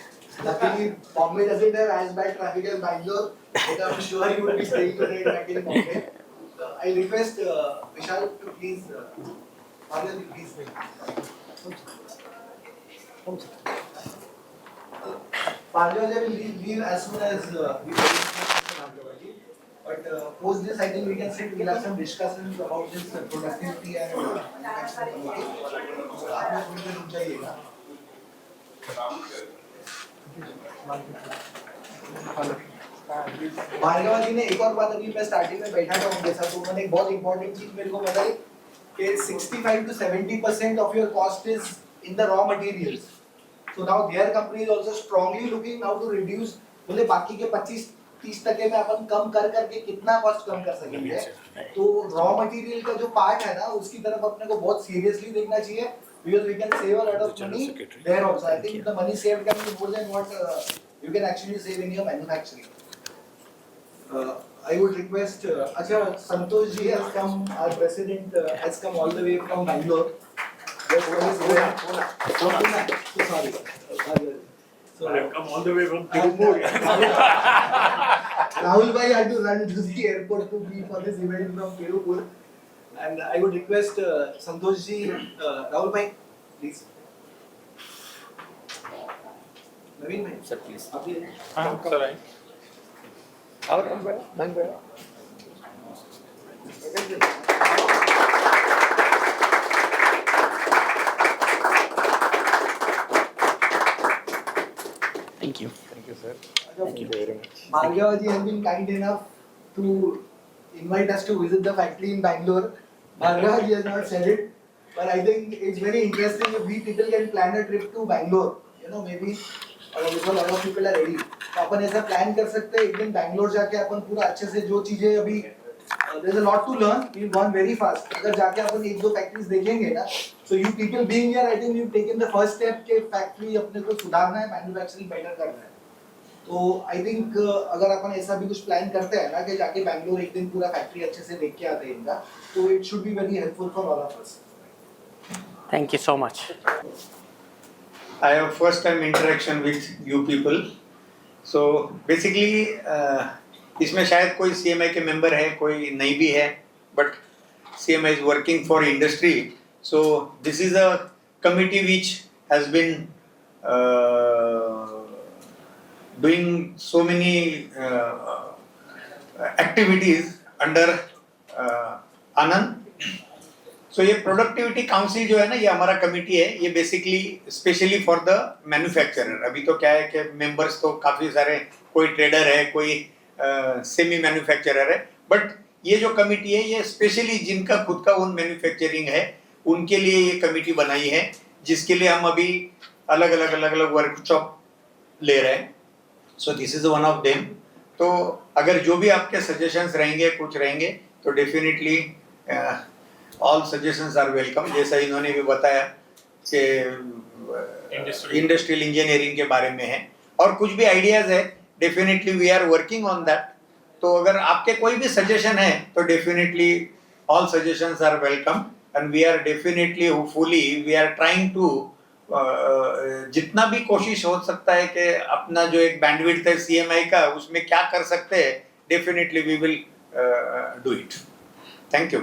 Luckily, Bombay doesn't have as bad traffic as Bangalore, but I'm sure you will be staying tonight back in Bombay. I request Vishal to please, Bhargava, please. Bhargava will leave as soon as we finish Bhargava. But post this, I think we can sit, we'll have some discussions about this productivity and manufacturing committee. So, आप लोग थोड़ी देर रुक जाइएगा. भार्गवा जी ने एक और बात, अभी मैं स्टार्टिंग में बैठा था उनके साथ, तो उन्होंने एक बहुत इंपॉर्टेंट चीज मेरे को बताई कि 65 to 70% of your cost is in the raw materials. So now their company is also strongly looking now to reduce. बोले बाकी के 25-30% में अपन कम कर करके कितना कॉस्ट कम कर सकेंगे. तो रॉ मटेरियल का जो पार्ट है ना, उसकी तरफ अपने को बहुत सीरियसली देखना चाहिए, because we can save a lot of money there also. I think the money saved can be more than what you can actually save in your manufacturing. I would request, अच्छा Santosh ji has come, our president has come all the way from Bangalore. Sorry. So I have come all the way from Tirupur. Rahul bhai had to run to the airport to be for this event from Tirupur. And I would request Santosh ji, Rahul bhai, please. Naveen bhai. Sir, please. Sir, I. Our Rahul bhai. Thank you. Thank you, sir. Thank you very much. Bhargava ji has been kind enough to invite us to visit the factory in Bangalore. Bhargava ji has not said it, but I think it's very interesting if we people can plan a trip to Bangalore. You know, maybe because a lot of people are ready. तो अपन ऐसा plan कर सकते हैं एक दिन बैंगलोर जाके अपन पूरा अच्छे से जो चीजें अभी there's a lot to learn. We've gone very fast. अगर जाके अपन एक दो factories देखेंगे ना, so you people being here, I think we've taken the first step कि factory अपने को सुधारना है, manufacturing better करना है. तो I think अगर अपन ऐसा भी कुछ plan करते हैं ना कि जाके बैंगलोर एक दिन पूरा factory अच्छे से देख के आते हैं इनका, तो it should be very helpful for all of us. Thank you so much. I have first time interaction with you people. So basically इसमें शायद कोई CMI के member है, कोई नहीं भी है, but CMI is working for industry. So this is a committee which has been doing so many activities under Anand. So ये प्रोडक्टिविटी काउंसिल जो है ना, ये हमारा कमिटी है, ये basically specially for the manufacturer. अभी तो क्या है कि मेंबर्स तो काफ़ी सारे, कोई ट्रेडर है, कोई सेमी मैन्युफैक्चरर है, बट ये जो कमिटी है ये स्पेशली जिनका खुद का ओन मैन्युफैक्चरिंग है उनके लिए ये कमिटी बनाई है, जिसके लिए हम अभी अलग अलग वर्कशॉप ले रहे हैं. So this is one of them. तो अगर जो भी आपके सजेशंस रहेंगे, कुछ रहेंगे, तो definitely all suggestions are welcome. जैसा इन्होंने भी बताया कि इंडस्ट्रियल इंजीनियरिंग के बारे में है और कुछ भी आइडियाज़ है, definitely we are working on that. तो अगर आपके कोई भी सजेशन है तो definitely all suggestions are welcome and we are definitely hopefully we are trying to जितना भी कोशिश हो सकता है कि अपना जो एक बैंडविड्थ है CMI का, उसमें क्या कर सकते हैं, definitely we will do it. Thank you.